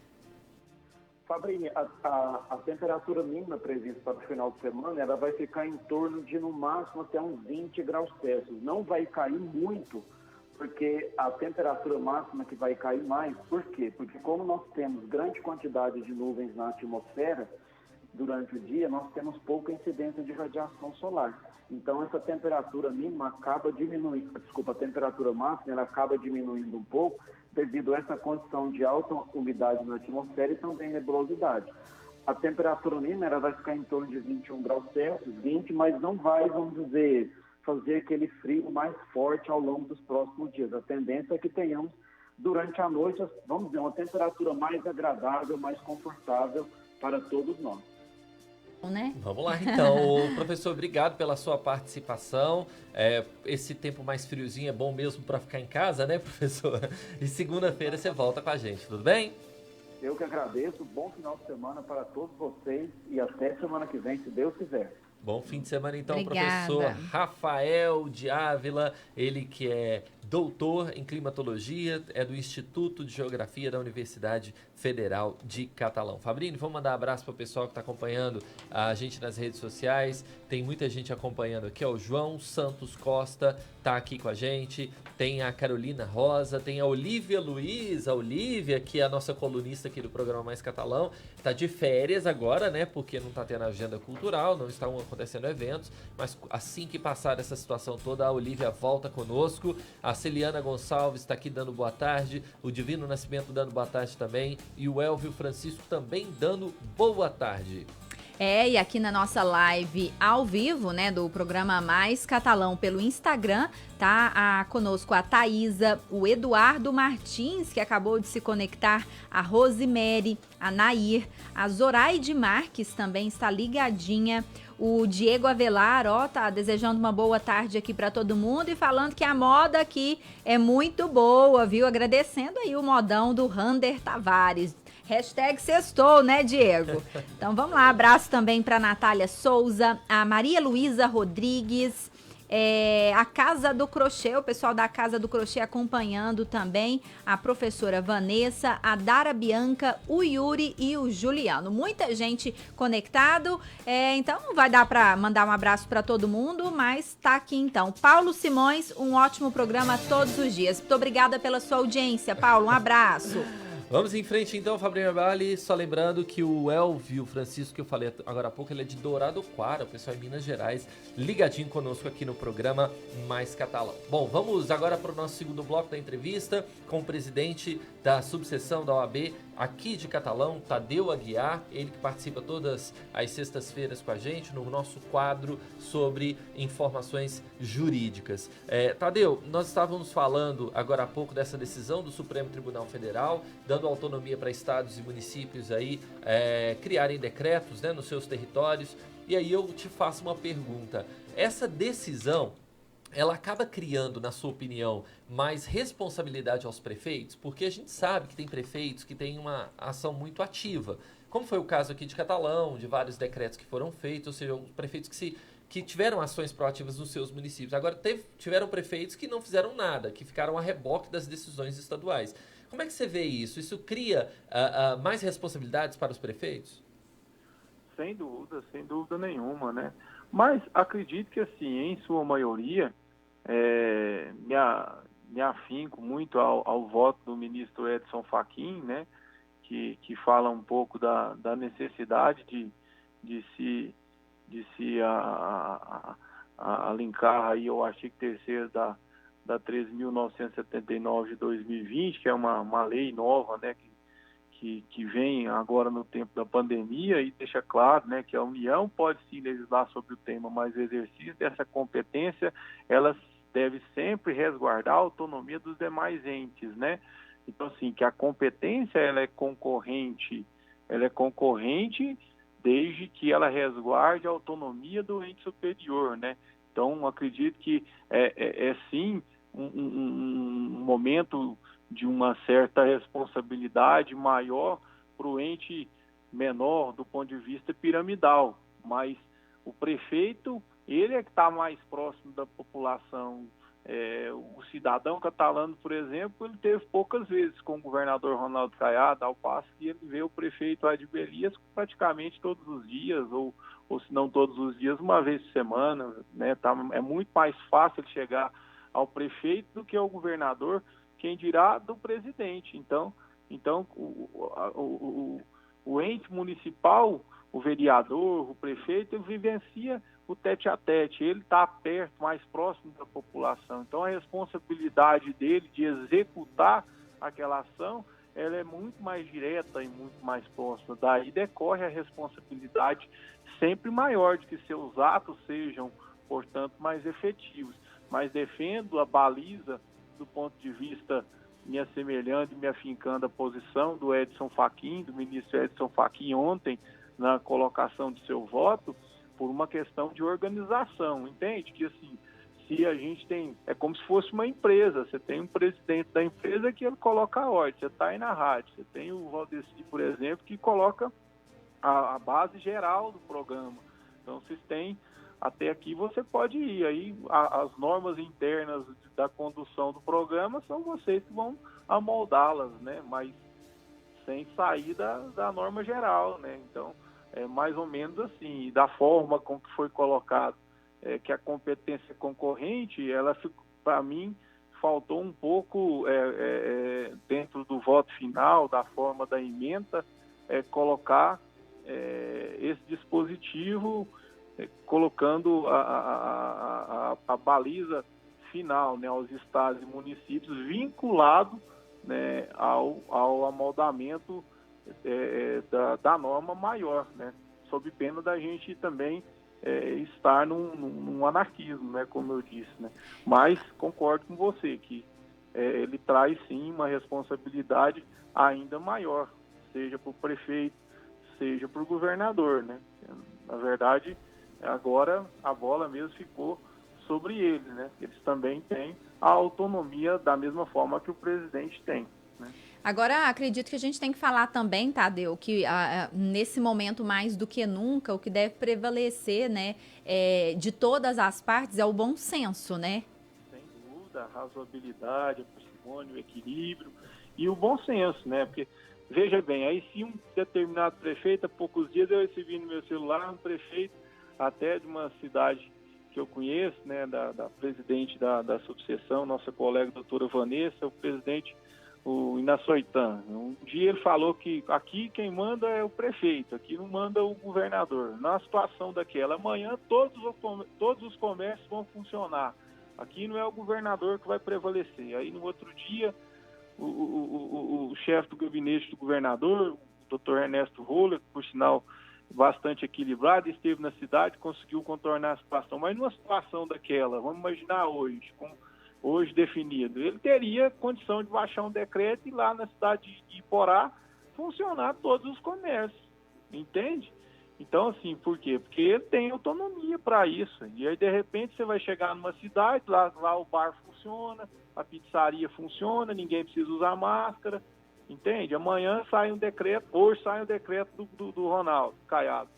Fabrini, a temperatura mínima prevista para o final de semana, ela vai ficar em torno de, no máximo, até uns 20 graus Celsius. Não vai cair muito, porque a temperatura máxima que vai cair mais, por quê? Porque como nós temos grande quantidade de nuvens na atmosfera, durante o dia nós temos pouca incidência de radiação solar. Então essa temperatura mínima acaba diminuindo, a temperatura máxima ela acaba diminuindo um pouco devido a essa condição de alta umidade na atmosfera e também nebulosidade. A temperatura mínima ela vai ficar em torno de 21 graus Celsius, 20, mas não vai, vamos dizer, fazer aquele frio mais forte ao longo dos próximos dias. A tendência é que tenhamos durante a noite, vamos dizer, uma temperatura mais agradável, mais confortável para todos nós. Né? Vamos lá, então. Professor, obrigado pela sua participação. Esse tempo mais friozinho é bom mesmo para ficar em casa, né, professor? E segunda-feira você volta com a gente, tudo bem? Eu que agradeço. Bom final de semana para todos vocês e até semana que vem, se Deus quiser. Bom fim de semana, então, Obrigada. Professor Rafael de Ávila, ele que é doutor em climatologia, é do Instituto de Geografia da Universidade Federal de Catalão. Fabrini, vamos mandar um abraço para o pessoal que está acompanhando a gente nas redes sociais. Tem muita gente acompanhando aqui, ó, o João Santos Costa está aqui com a gente, tem a Carolina Rosa, tem a Olivia Luiz, a Olivia, que é a nossa colunista aqui do programa Mais Catalão, está de férias agora, né, porque não está tendo agenda cultural, não estão acontecendo eventos, mas assim que passar essa situação toda, a Olivia volta conosco. A Celiana Gonçalves está aqui dando boa tarde, o Divino Nascimento dando boa tarde também, e o Elvio Francisco também dando boa tarde. E aqui na nossa live ao vivo, né, do programa Mais Catalão pelo Instagram, tá conosco a Thaísa, o Eduardo Martins, que acabou de se conectar, a Rosemary, a Nair, a Zoraide Marques também está ligadinha, o Diego Avelar, ó, tá desejando uma boa tarde aqui para todo mundo e falando que a moda aqui é muito boa, viu? Agradecendo aí o modão do Rander Tavares. Hashtag sextou, né, Diego? Então vamos lá, abraço também para Natália Souza, a Maria Luísa Rodrigues, a Casa do Crochê, o pessoal da Casa do Crochê acompanhando também, a professora Vanessa, a Dara Bianca, o Yuri e o Juliano. Muita gente conectado, então não vai dar para mandar um abraço para todo mundo, mas tá aqui então. Paulo Simões, um ótimo programa todos os dias. Muito obrigada pela sua audiência, Paulo, um abraço. Vamos em frente então, Fabrício Bali, só lembrando que o Elvio Francisco, que eu falei agora há pouco, ele é de Douradoquara, o pessoal em Minas Gerais, ligadinho conosco aqui no programa Mais Catalão. Bom, vamos agora para o nosso segundo bloco da entrevista com o presidente da subseção da OAB aqui de Catalão, Tadeu Aguiar, ele que participa todas as sextas-feiras com a gente no nosso quadro sobre informações jurídicas. Tadeu, nós estávamos falando agora há pouco dessa decisão do Supremo Tribunal Federal, dando autonomia para estados e municípios aí criarem decretos, né, nos seus territórios. E aí eu te faço uma pergunta. Essa decisão, ela acaba criando, na sua opinião, mais responsabilidade aos prefeitos? Porque a gente sabe que tem prefeitos que têm uma ação muito ativa, como foi o caso aqui de Catalão, de vários decretos que foram feitos, ou seja, os prefeitos que tiveram ações proativas nos seus municípios. Agora, tiveram prefeitos que não fizeram nada, que ficaram a reboque das decisões estaduais. Como é que você vê isso? Isso cria mais responsabilidades para os prefeitos? Sem dúvida nenhuma, né? Mas acredito que, assim, em sua maioria, me afinco muito ao voto do ministro Edson Fachin, né? Que fala um pouco da necessidade de se linkar aí ao artigo 3º da 13.979 de 2020, que é uma lei nova, né, que vem agora no tempo da pandemia e deixa claro, né, que a União pode sim legislar sobre o tema, mas o exercício dessa competência, ela deve sempre resguardar a autonomia dos demais entes, né? Então, assim, que a competência ela é concorrente desde que ela resguarde a autonomia do ente superior, né? Então, acredito que sim um momento de uma certa responsabilidade maior para o ente menor do ponto de vista piramidal, mas o prefeito, ele é que está mais próximo da população. O cidadão catalano, por exemplo, ele teve poucas vezes com o governador Ronaldo Caiado, ao passo que ele vê o prefeito Adi Belias praticamente todos os dias, ou se não todos os dias, uma vez por semana, né? É muito mais fácil ele chegar ao prefeito do que ao governador, quem dirá do presidente. Então o ente municipal, o vereador, o prefeito, ele vivencia o tete-a-tete, ele está perto, mais próximo da população. Então a responsabilidade dele de executar aquela ação, ela é muito mais direta e muito mais próxima. Daí decorre a responsabilidade sempre maior de que seus atos sejam, portanto, mais efetivos. Mas defendo a baliza do ponto de vista me assemelhando e me afincando a posição do Edson Fachin, do ministro Edson Fachin ontem, na colocação de seu voto, por uma questão de organização, entende? Que assim, se a gente tem, é como se fosse uma empresa, você tem um presidente da empresa que ele coloca a ordem, você está aí na rádio, você tem o Valdeci, por exemplo, que coloca a base geral do programa. Então, vocês têm, até aqui você pode ir, aí as normas internas da condução do programa são vocês que vão amoldá-las, né? Mas sem sair da norma geral, né? Então, é mais ou menos assim, da forma com que foi colocado, que a competência concorrente, ela, para mim, faltou um pouco, dentro do voto final, da forma da ementa, colocar esse dispositivo, colocando a baliza final, né, aos estados e municípios, vinculado, né, ao amoldamento da norma maior, né, sob pena da gente também estar num anarquismo, né, como eu disse, né. Mas concordo com você que ele traz sim uma responsabilidade ainda maior, seja para o prefeito, seja para o governador, né. Na verdade, agora a bola mesmo ficou sobre eles, né. Eles também têm a autonomia da mesma forma que o presidente tem, né. Agora, acredito que a gente tem que falar também, Tadeu, que nesse momento, mais do que nunca, o que deve prevalecer, né, de todas as partes é o bom senso, né? Sem dúvida, a razoabilidade, a parcimônia, o equilíbrio e o bom senso, né? Porque, veja bem, aí se um determinado prefeito, há poucos dias eu recebi no meu celular um prefeito até de uma cidade que eu conheço, né, da presidente da subseção, nossa colega doutora Vanessa, o presidente o Inaçoitã. Um dia ele falou que aqui quem manda é o prefeito, aqui não manda o governador. Na situação daquela, amanhã todos os comércios vão funcionar. Aqui não é o governador que vai prevalecer. Aí no outro dia, o chefe do gabinete do governador, o doutor Ernesto Roller, por sinal bastante equilibrado, esteve na cidade, conseguiu contornar a situação. Mas numa situação daquela, vamos imaginar hoje definido, ele teria condição de baixar um decreto e lá na cidade de Iporá funcionar todos os comércios, entende? Então, assim, por quê? Porque ele tem autonomia para isso. E aí, de repente, você vai chegar numa cidade, lá o bar funciona, a pizzaria funciona, ninguém precisa usar máscara, entende? Amanhã sai um decreto, hoje sai um decreto do Ronaldo Caiado,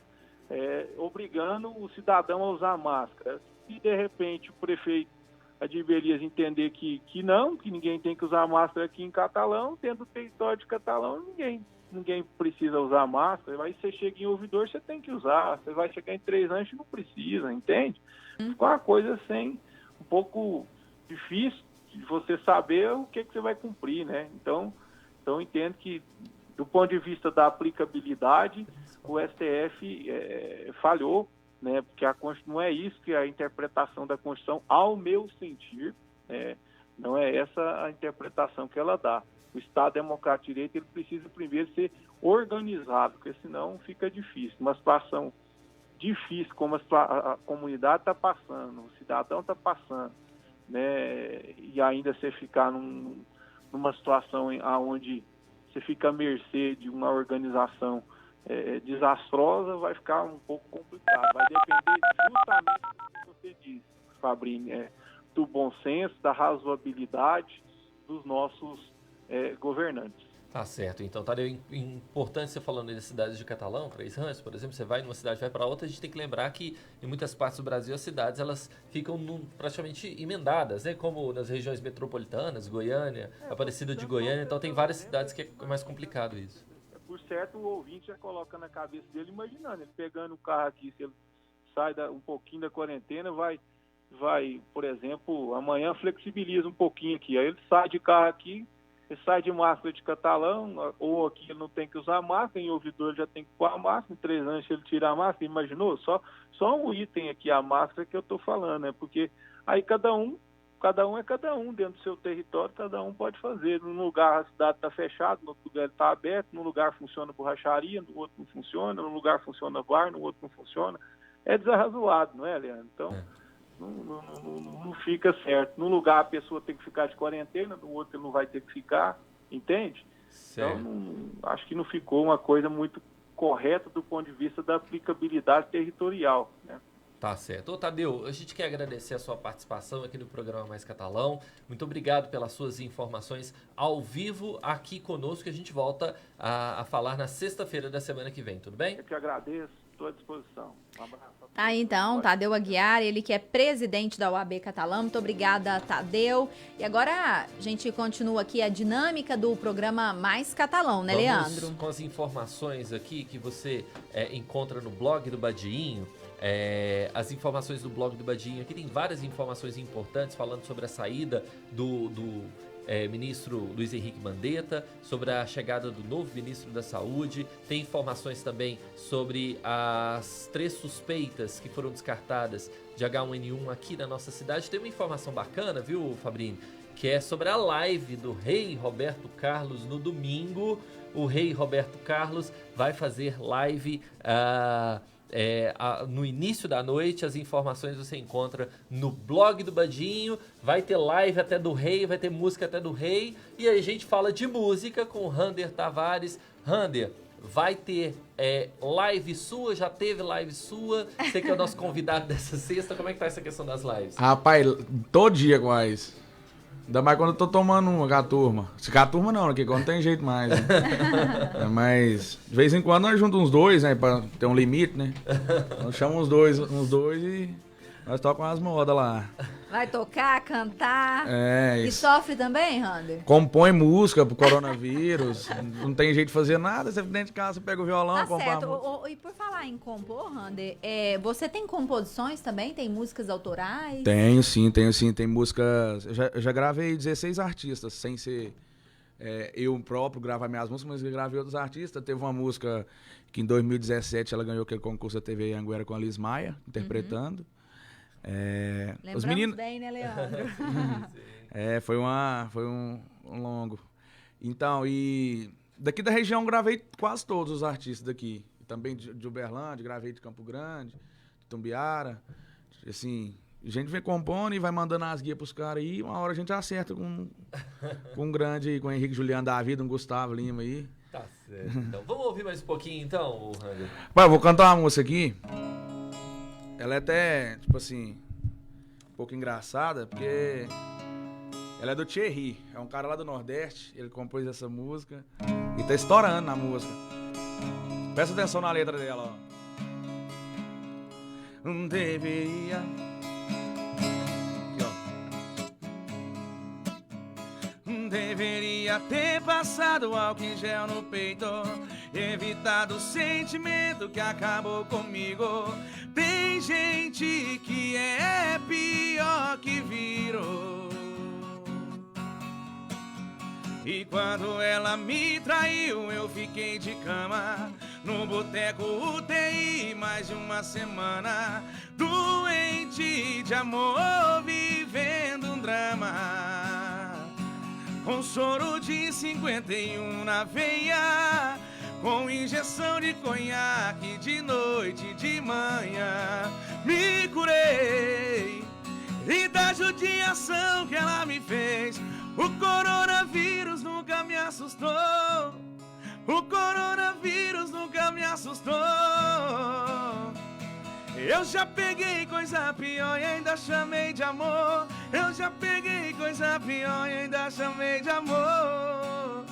obrigando o cidadão a usar máscara. E, de repente, o prefeito de Belias entender que ninguém tem que usar máscara aqui em Catalão, dentro do território de Catalão, ninguém precisa usar máscara. Aí você chega em Ouvidor, você tem que usar. Você vai chegar em Três Anjos, não precisa, entende? Ficou uma coisa assim, um pouco difícil de você saber o que você vai cumprir, né? Então eu entendo que, do ponto de vista da aplicabilidade, o STF falhou, né, porque não é isso que é a interpretação da Constituição, ao meu sentir, não é essa a interpretação que ela dá. O Estado Democrático de Direito ele precisa primeiro ser organizado, porque senão fica difícil. Uma situação difícil como a comunidade está passando, o cidadão está passando, né, e ainda você ficar numa situação onde você fica à mercê de uma organização desastrosa, vai ficar um pouco complicado. Vai depender justamente do que você disse, Fabrini, do bom senso, da razoabilidade dos nossos governantes. Tá certo. Então, Tadeu, importante você falando das cidades de Catalão, Três Ranchos, por exemplo, você vai numa cidade, vai para outra, a gente tem que lembrar que em muitas partes do Brasil as cidades elas ficam praticamente emendadas, né? Como nas regiões metropolitanas, Goiânia, Aparecida de Goiânia, então tem várias cidades que é mais complicado isso. Por certo, o ouvinte já coloca na cabeça dele, imaginando, ele pegando o carro aqui, se ele sai um pouquinho da quarentena, vai, por exemplo, amanhã flexibiliza um pouquinho aqui, aí ele sai de carro aqui, ele sai de máscara de Catalão, ou aqui ele não tem que usar máscara, em Ouvidor ele já tem que pôr a máscara, em Três Anjos ele tira a máscara, imaginou? Só um item aqui, a máscara que eu estou falando, né? Porque aí cada um é cada um, dentro do seu território, cada um pode fazer. Num lugar a cidade está fechada, no outro lugar está aberto, num lugar funciona borracharia, no outro não funciona, num lugar funciona bar, no outro não funciona. É desarrazoado, não é, Leandro? Então, Não fica certo. Num lugar a pessoa tem que ficar de quarentena, no outro ele não vai ter que ficar, entende? Certo. Então, acho que não ficou uma coisa muito correta do ponto de vista da aplicabilidade territorial, né? Tá certo. Ô, Tadeu, a gente quer agradecer a sua participação aqui no programa Mais Catalão. Muito obrigado pelas suas informações ao vivo aqui conosco, que a gente volta a falar na sexta-feira da semana que vem, tudo bem? Eu que agradeço, estou à disposição. Um abraço. Tá, então, Tadeu Aguiar, ele que é presidente da UAB Catalão. Muito obrigada, Tadeu. E agora a gente continua aqui a dinâmica do programa Mais Catalão, né, Leandro? Vamos com as informações aqui que você encontra no blog do Badinho. As informações do blog do Badinho aqui tem várias informações importantes falando sobre a saída do ministro Luiz Henrique Mandetta, sobre a chegada do novo ministro da Saúde. Tem informações também sobre as 3 suspeitas que foram descartadas de H1N1 aqui na nossa cidade. Tem uma informação bacana, viu, Fabrini? Que é sobre a live do rei Roberto Carlos no domingo. O rei Roberto Carlos vai fazer live no início da noite. As informações você encontra no blog do Badinho. Vai ter live até do rei, vai ter música até do rei. E aí a gente fala de música com o Rander Tavares. Rander, vai ter live sua? Já teve live sua? Você que é o nosso convidado dessa sexta. Como é que tá essa questão das lives? Rapaz, todo dia quase. Ainda mais quando eu tô tomando uma com a turma. Se com a turma não, porque não tem jeito mais, né? Mas de vez em quando nós juntamos uns 2, né? Pra ter um limite, né? Nós chamamos uns dois e nós tocamos umas modas lá. Vai tocar, cantar. E Isso. sofre também, Rander? Compõe música pro coronavírus. Não tem jeito de fazer nada. Você dentro de casa, você pega o violão, Tá compõe a música. certo. E por falar em compor, Rander, você tem composições também? Tem músicas autorais? Tenho sim. Tem músicas... Eu já gravei 16 artistas, sem ser eu próprio gravar minhas músicas, mas eu gravei outros artistas. Teve uma música que em 2017 ela ganhou aquele concurso da TV Anguera com a Liz Maia, interpretando. Lembramos Os meninos... bem, né, Leandro? Foi um longo. Então, e daqui da região gravei quase todos os artistas daqui. Também de Uberlândia, gravei de Campo Grande, de Tumbiara. Assim, a gente vem compondo e vai mandando as guias pros caras aí. Uma hora a gente acerta com um grande, com o Henrique Juliano da Vida, um Gustavo Lima aí. Tá certo. Então, vamos ouvir mais um pouquinho então, Rander? Pai, eu vou cantar uma música aqui. Ela é até, tipo assim, um pouco engraçada, porque ela é do Thierry, é um cara lá do Nordeste, ele compôs essa música e tá estourando na música. Presta atenção na letra dela, ó. Deveria... Aqui, ó. Deveria ter passado álcool em gel no peito, evitado o sentimento que acabou comigo. Tem gente que é pior que virou. E quando ela me traiu, eu fiquei de cama no boteco UTI mais de uma semana, doente de amor, vivendo um drama, com soro de 51 na veia, com injeção de conhaque de noite e de manhã. Me curei e da judiação que ela me fez. O coronavírus nunca me assustou. O coronavírus nunca me assustou. Eu já peguei coisa pior e ainda chamei de amor. Eu já peguei coisa pior e ainda chamei de amor.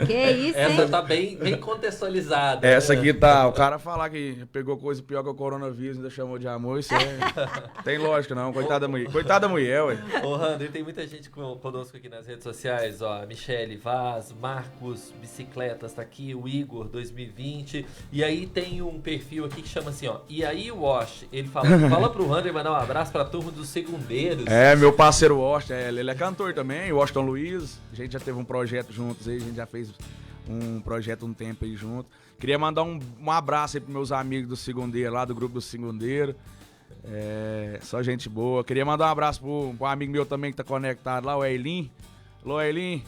Que isso, hein? Essa tá bem contextualizada. Essa aqui tá, o cara falar que pegou coisa pior que o coronavírus e ainda chamou de amor, isso tem lógica não, coitada da mulher, ué. Ô, Rander, tem muita gente conosco aqui nas redes sociais, ó, Michele Vaz, Marcos Bicicletas tá aqui, o Igor 2020, e aí tem um perfil aqui que chama assim, ó, e aí o Wash, ele fala pro Rander mandar um abraço pra turma dos segundeiros. Meu parceiro Wash, ele é cantor também, o Washington Luiz, a gente já teve um projeto juntos aí, a gente já fez um projeto um tempo aí junto. Queria mandar um abraço aí pros meus amigos do Segundeiro, lá do grupo do Segundeiro. Só gente boa. Queria mandar um abraço pro amigo meu também que tá conectado lá, o Eilin. Alô, Eilin.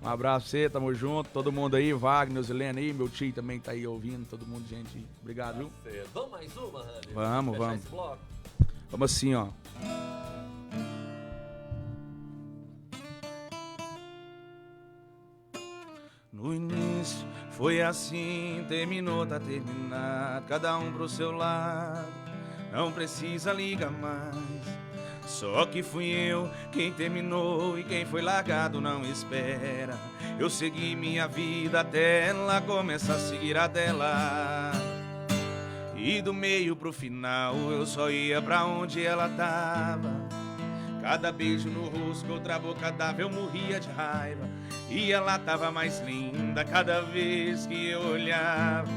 Um abraço pra você, tamo junto. Todo mundo aí, Wagner, Zilene aí, meu tio também tá aí ouvindo, todo mundo, gente. Obrigado, viu? Vamos mais uma, Rani? Vamos, Fechar vamos. esse bloco? Vamos assim, ó. No início foi assim, terminou, tá terminado. Cada um pro seu lado, não precisa ligar mais. Só que fui eu quem terminou e quem foi largado não espera. Eu segui minha vida até ela começar a seguir a dela. E do meio pro final eu só ia pra onde ela tava. Cada beijo no rosto, outra boca dava, eu morria de raiva. E ela tava mais linda cada vez que eu olhava.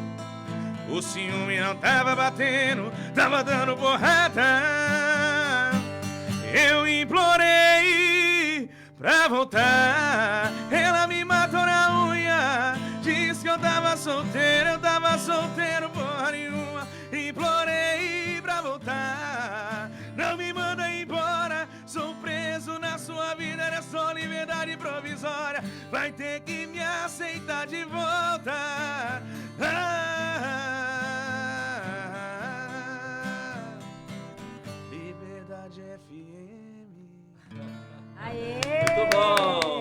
O ciúme não tava batendo, tava dando porrada. Eu implorei pra voltar, ela me matou na unha. Disse que eu tava solteiro porra nenhuma. Implorei pra voltar, não me manda embora. Sou preso na sua vida, é só liberdade provisória. Vai ter que me aceitar de volta. Liberdade FM. Aê! Muito bom!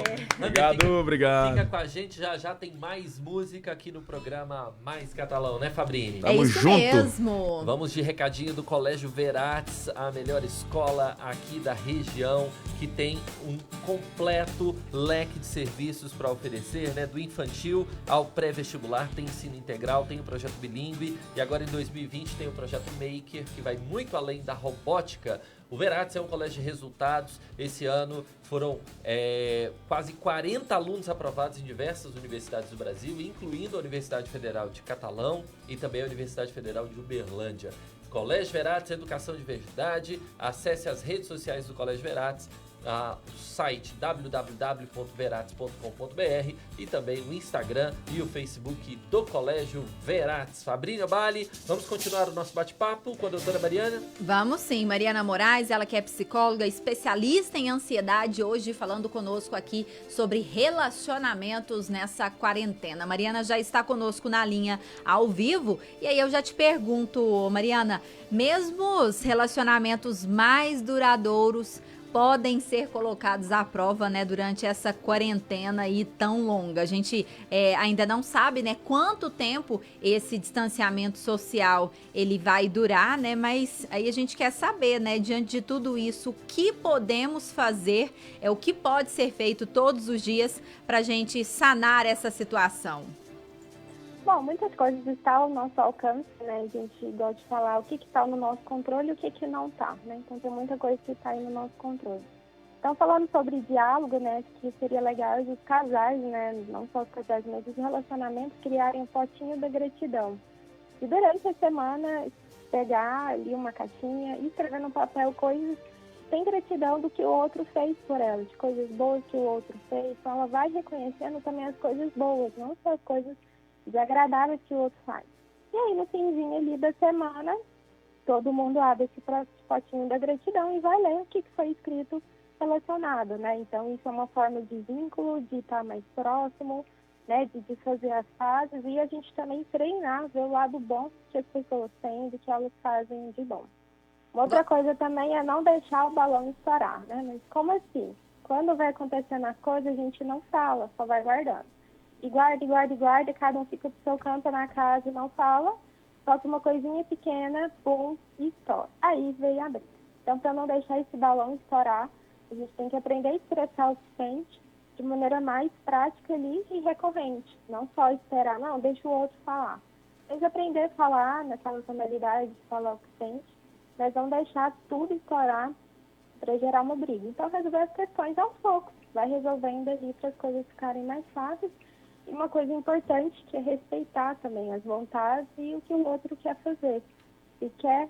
Obrigado. Fica com a gente, já tem mais música aqui no programa Mais Catalão, né, Fabrini? Tamo isso junto. mesmo. Vamos de recadinho do Colégio Verates, a melhor escola aqui da região, que tem um completo leque de serviços para oferecer, né? Do infantil ao pré-vestibular, tem ensino integral, tem o projeto bilíngue e agora em 2020 tem o projeto Maker, que vai muito além da robótica. O Verates é um colégio de resultados. Esse ano foram quase 40 alunos aprovados em diversas universidades do Brasil, incluindo a Universidade Federal de Catalão e também a Universidade Federal de Uberlândia. Colégio Verates, educação de verdade. Acesse as redes sociais do Colégio Verates, o site www.verates.com.br e também o Instagram e o Facebook do Colégio Verates. Fabrínia Bali, vamos continuar o nosso bate-papo com a doutora Mariana? Vamos sim, Mariana Moraes, ela que é psicóloga, especialista em ansiedade, hoje falando conosco aqui sobre relacionamentos nessa quarentena. Mariana já está conosco na linha ao vivo e aí eu já te pergunto, Mariana, mesmo os relacionamentos mais duradouros podem ser colocados à prova, né, durante essa quarentena aí tão longa. A gente ainda não sabe, né, quanto tempo esse distanciamento social ele vai durar, né, mas aí a gente quer saber, né, diante de tudo isso, o que podemos fazer, o que pode ser feito todos os dias para a gente sanar essa situação. Bom, muitas coisas estão ao nosso alcance, né? A gente gosta de falar o que está no nosso controle e o que não está, né? Então tem muita coisa que está aí no nosso controle. Então, falando sobre diálogo, né? Que seria legal os casais, né? Não só os casais, mas os relacionamentos criarem um potinho da gratidão. E durante a semana, pegar ali uma caixinha e escrever no papel coisas sem gratidão do que o outro fez por ela, de coisas boas que o outro fez. Então, ela vai reconhecendo também as coisas boas, não só as coisas desagradáveis que o outro faz. E aí, no finzinho ali da semana, todo mundo abre esse potinho da gratidão e vai ler o que foi escrito relacionado, né? Então, isso é uma forma de vínculo, de estar mais próximo, né? De fazer as pazes e a gente também treinar, ver o lado bom que as pessoas têm, do que elas fazem de bom. Uma outra coisa também é não deixar o balão estourar, né? Mas como assim? Quando vai acontecendo as coisas, a gente não fala, só vai guardando. E guarda, cada um fica pro seu canto na casa e não fala, solta uma coisinha pequena, pum, e estoura. Aí veio a briga. Então, para não deixar esse balão estourar, a gente tem que aprender a expressar o que sente de maneira mais prática ali e recorrente. Não só esperar, não, deixa o outro falar. Tem que aprender a falar naquela tonalidade de falar o que sente, mas não deixar tudo estourar para gerar uma briga. Então, resolver as questões aos poucos. Vai resolvendo ali para as coisas ficarem mais fáceis. E uma coisa importante que é respeitar também as vontades e o que o outro quer fazer. Se quer,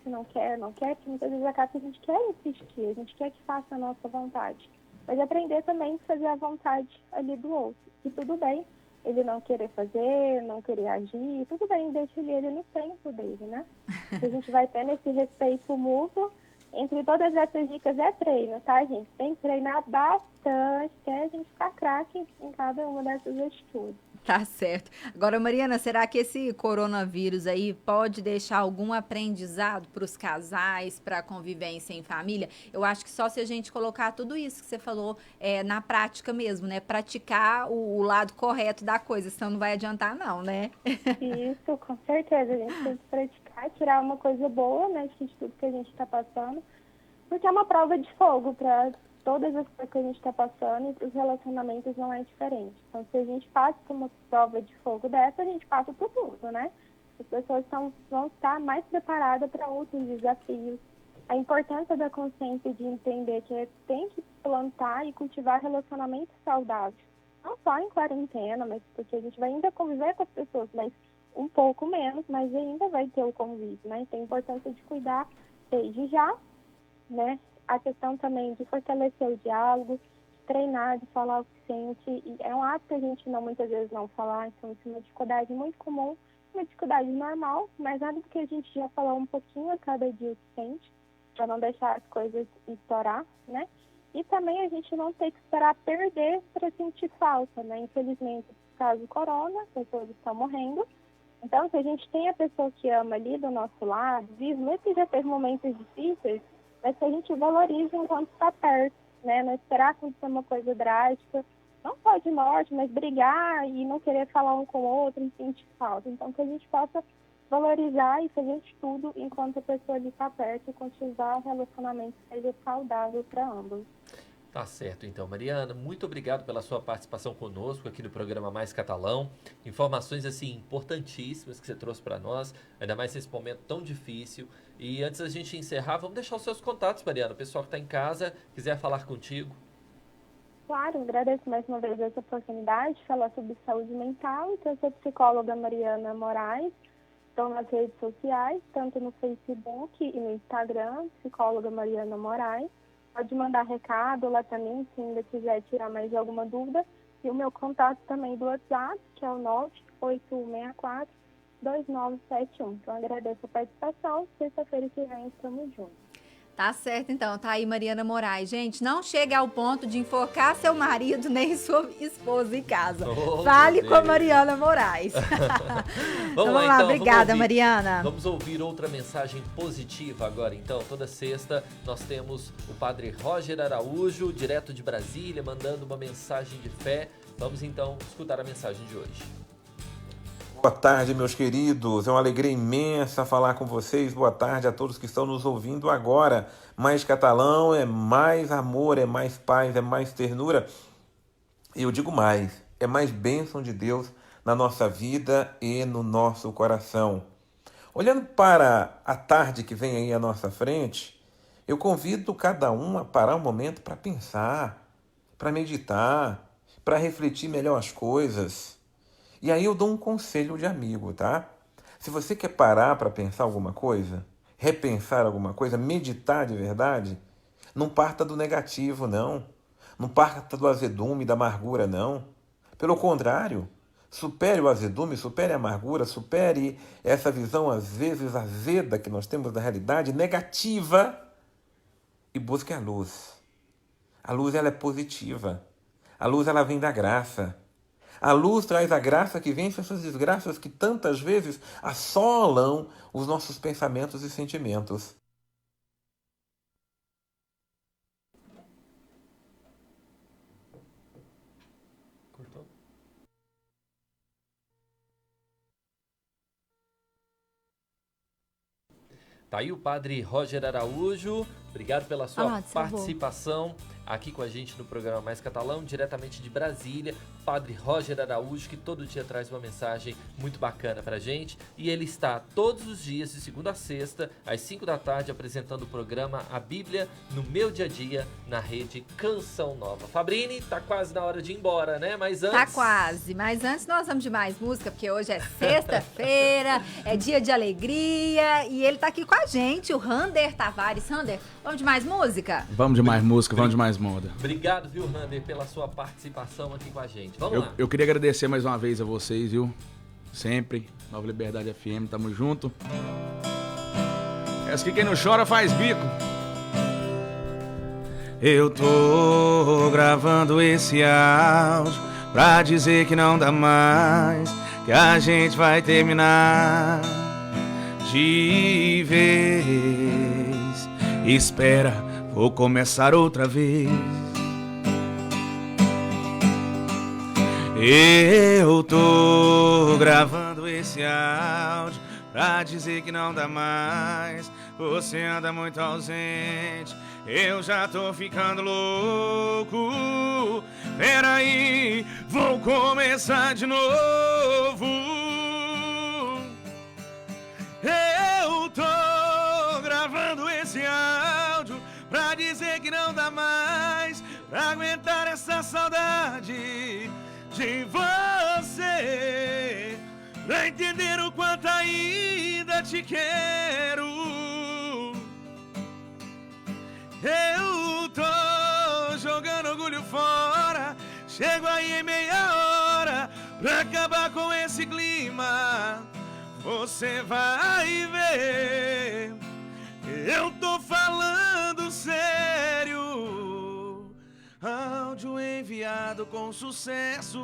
se não quer, não quer, porque muitas vezes acaba que a gente quer insistir, a gente quer que faça a nossa vontade. Mas aprender também a fazer a vontade ali do outro. E tudo bem ele não querer fazer, não querer agir, tudo bem, deixa ele no tempo dele, né? A gente vai tendo esse respeito mútuo. Entre todas essas dicas é treino, tá, gente? Tem que treinar bastante. importante é a gente ficar craque em cada uma dessas atitudes. Tá certo. Agora, Mariana, será que esse coronavírus aí pode deixar algum aprendizado para os casais, para a convivência em família? Eu acho que só se a gente colocar tudo isso que você falou na prática mesmo, né? Praticar o lado correto da coisa, senão não vai adiantar não, né? Isso, com certeza. A gente tem que praticar, tirar uma coisa boa, né, de tudo que a gente está passando, porque é uma prova de fogo para todas as coisas que a gente está passando, e para os relacionamentos não é diferente. Então, se a gente passa por uma prova de fogo dessa, a gente passa por tudo, né? As pessoas vão estar mais preparadas para outros desafios. A importância da consciência de entender que tem que plantar e cultivar relacionamentos saudáveis. Não só em quarentena, mas porque a gente vai ainda conviver com as pessoas, mas um pouco menos, mas ainda vai ter o convívio, né? Tem a importância de cuidar desde já, né? A questão também de fortalecer o diálogo, de treinar, de falar o que sente. E é um ato que a gente muitas vezes não falar, então isso é uma dificuldade muito comum, uma dificuldade normal, mas nada do que a gente já falou um pouquinho a cada dia o que sente, para não deixar as coisas estourar, né? E também a gente não tem que esperar perder para sentir falta, né? Infelizmente, no caso do corona, as pessoas estão morrendo. Então, se a gente tem a pessoa que ama ali do nosso lado, vive, mesmo que já teve momentos difíceis, mas que a gente valoriza enquanto está perto, né? Não esperar acontecer uma coisa drástica, não só de morte, mas brigar e não querer falar um com o outro e sentir falta. Então, que a gente possa valorizar e fazer de tudo enquanto a pessoa ali está perto e cultivar um relacionamento que seja saudável para ambos. Tá certo, então, Mariana, muito obrigado pela sua participação conosco aqui no programa Mais Catalão. Informações, assim, importantíssimas que você trouxe para nós, ainda mais nesse momento tão difícil. E antes da gente encerrar, vamos deixar os seus contatos, Mariana. O pessoal que está em casa, quiser falar contigo. Claro, agradeço mais uma vez essa oportunidade de falar sobre saúde mental. Então, eu sou psicóloga Mariana Moraes. Estou nas redes sociais, tanto no Facebook e no Instagram, psicóloga Mariana Moraes. Pode mandar recado lá também, se ainda quiser tirar mais alguma dúvida. E o meu contato também do WhatsApp, que é o 98164-2971. Então, agradeço a participação. Sexta-feira que vem estamos juntos. Tá certo, então. Tá aí Mariana Moraes. Gente, não chegue ao ponto de enforcar seu marido nem sua esposa em casa. Fale com a Mariana Moraes. Vamos lá, então. obrigada, Mariana. Vamos ouvir outra mensagem positiva agora, então. Toda sexta nós temos o padre Roger Araújo, direto de Brasília, mandando uma mensagem de fé. Vamos então escutar a mensagem de hoje. Boa tarde, meus queridos. É uma alegria imensa falar com vocês. Boa tarde a todos que estão nos ouvindo agora. Mais Catalão é mais amor, é mais paz, é mais ternura. E eu digo mais, é mais bênção de Deus na nossa vida e no nosso coração. Olhando para a tarde que vem aí à nossa frente, eu convido cada um a parar um momento para pensar, para meditar, para refletir melhor as coisas. E aí eu dou um conselho de amigo, tá? Se você quer parar para pensar alguma coisa, repensar alguma coisa, meditar de verdade, não parta do negativo, não. Não parta do azedume, da amargura, não. Pelo contrário, supere o azedume, supere a amargura, supere essa visão, às vezes, azeda que nós temos da realidade, negativa, e busque a luz. A luz, ela é positiva. A luz, ela vem da graça. A luz traz a graça que vence essas desgraças que tantas vezes assolam os nossos pensamentos e sentimentos. Cortou? Tá aí o padre Roger Araújo. Obrigado pela sua participação aqui com a gente no programa Mais Catalão, diretamente de Brasília. Padre Roger Araújo, que todo dia traz uma mensagem muito bacana pra gente. E ele está todos os dias, de segunda a sexta, às 5 da tarde, apresentando o programa A Bíblia no Meu Dia a Dia, na rede Canção Nova. Fabrini, tá quase na hora de ir embora, né? Mas antes... Tá quase, mas antes nós vamos de mais música, porque hoje é sexta-feira, é dia de alegria, e ele tá aqui com a gente, o Rander Tavares. Rander, vamos de mais música? Vamos de mais música, vamos de mais moda. Obrigado, viu, Rander, pela sua participação aqui com a gente. Vamos lá. Eu queria agradecer mais uma vez a vocês, viu? Sempre. Nova Liberdade FM, tamo junto. Essa aqui quem não chora faz bico. Eu tô gravando esse áudio pra dizer que não dá mais, que a gente vai terminar de vez. Espera, vou começar outra vez. Eu tô gravando esse áudio pra dizer que não dá mais, você anda muito ausente, eu já tô ficando louco. Peraí, vou começar de novo. Eu tô gravando esse áudio pra dizer que não dá mais pra aguentar essa saudade de você, pra entender o quanto ainda te quero. Eu tô jogando orgulho fora, chego aí em meia hora pra acabar com esse clima. Você vai ver, eu tô falando sério. Áudio enviado com sucesso.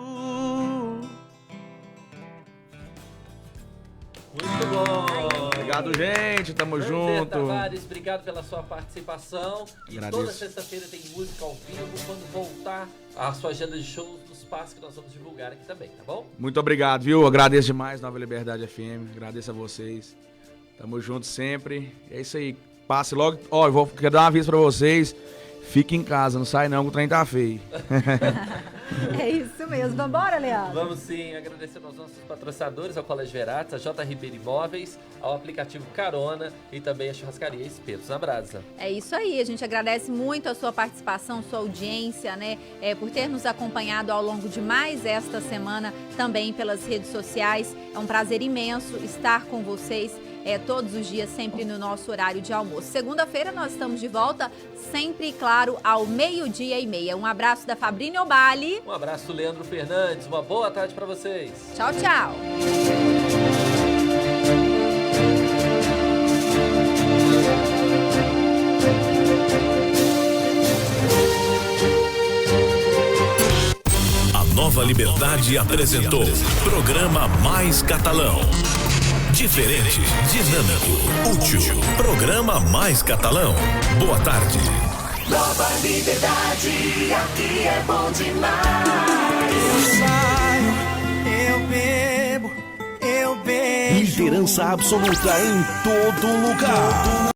Muito bom. Obrigado, gente. Tamo junto. Tavares, obrigado pela sua participação. E agradeço. Toda sexta-feira tem música ao vivo. Quando voltar a sua agenda de shows dos passos que nós vamos divulgar aqui também, tá bom? Muito obrigado, viu? Agradeço demais, Nova Liberdade FM. Agradeço a vocês. Tamo junto sempre. É isso aí. Passe logo. Ó, eu quero dar um aviso pra vocês. Fique em casa, não sai não, que o trem tá feio. É isso mesmo. Vambora, Leandro? Vamos sim, agradecendo aos nossos patrocinadores, ao Colégio Veratis, a J. Ribeiro Imóveis, ao aplicativo Carona e também a churrascaria Espetos na Brasa. É isso aí, a gente agradece muito a sua participação, sua audiência, né? Por ter nos acompanhado ao longo de mais esta semana, também pelas redes sociais. É um prazer imenso estar com vocês todos os dias, sempre no nosso horário de almoço. Segunda-feira nós estamos de volta, sempre, claro, ao 12:30. Um abraço da Fabrínia Obali. Um abraço do Leandro Fernandes, uma boa tarde para vocês. Tchau, tchau. A Nova Liberdade apresentou Programa Mais Catalão. Diferente, dinâmico, útil. Programa Mais Catalão. Boa tarde. Nova Liberdade, aqui é bom demais. Eu saio, eu bebo, eu beijo. Liderança absoluta em todo lugar.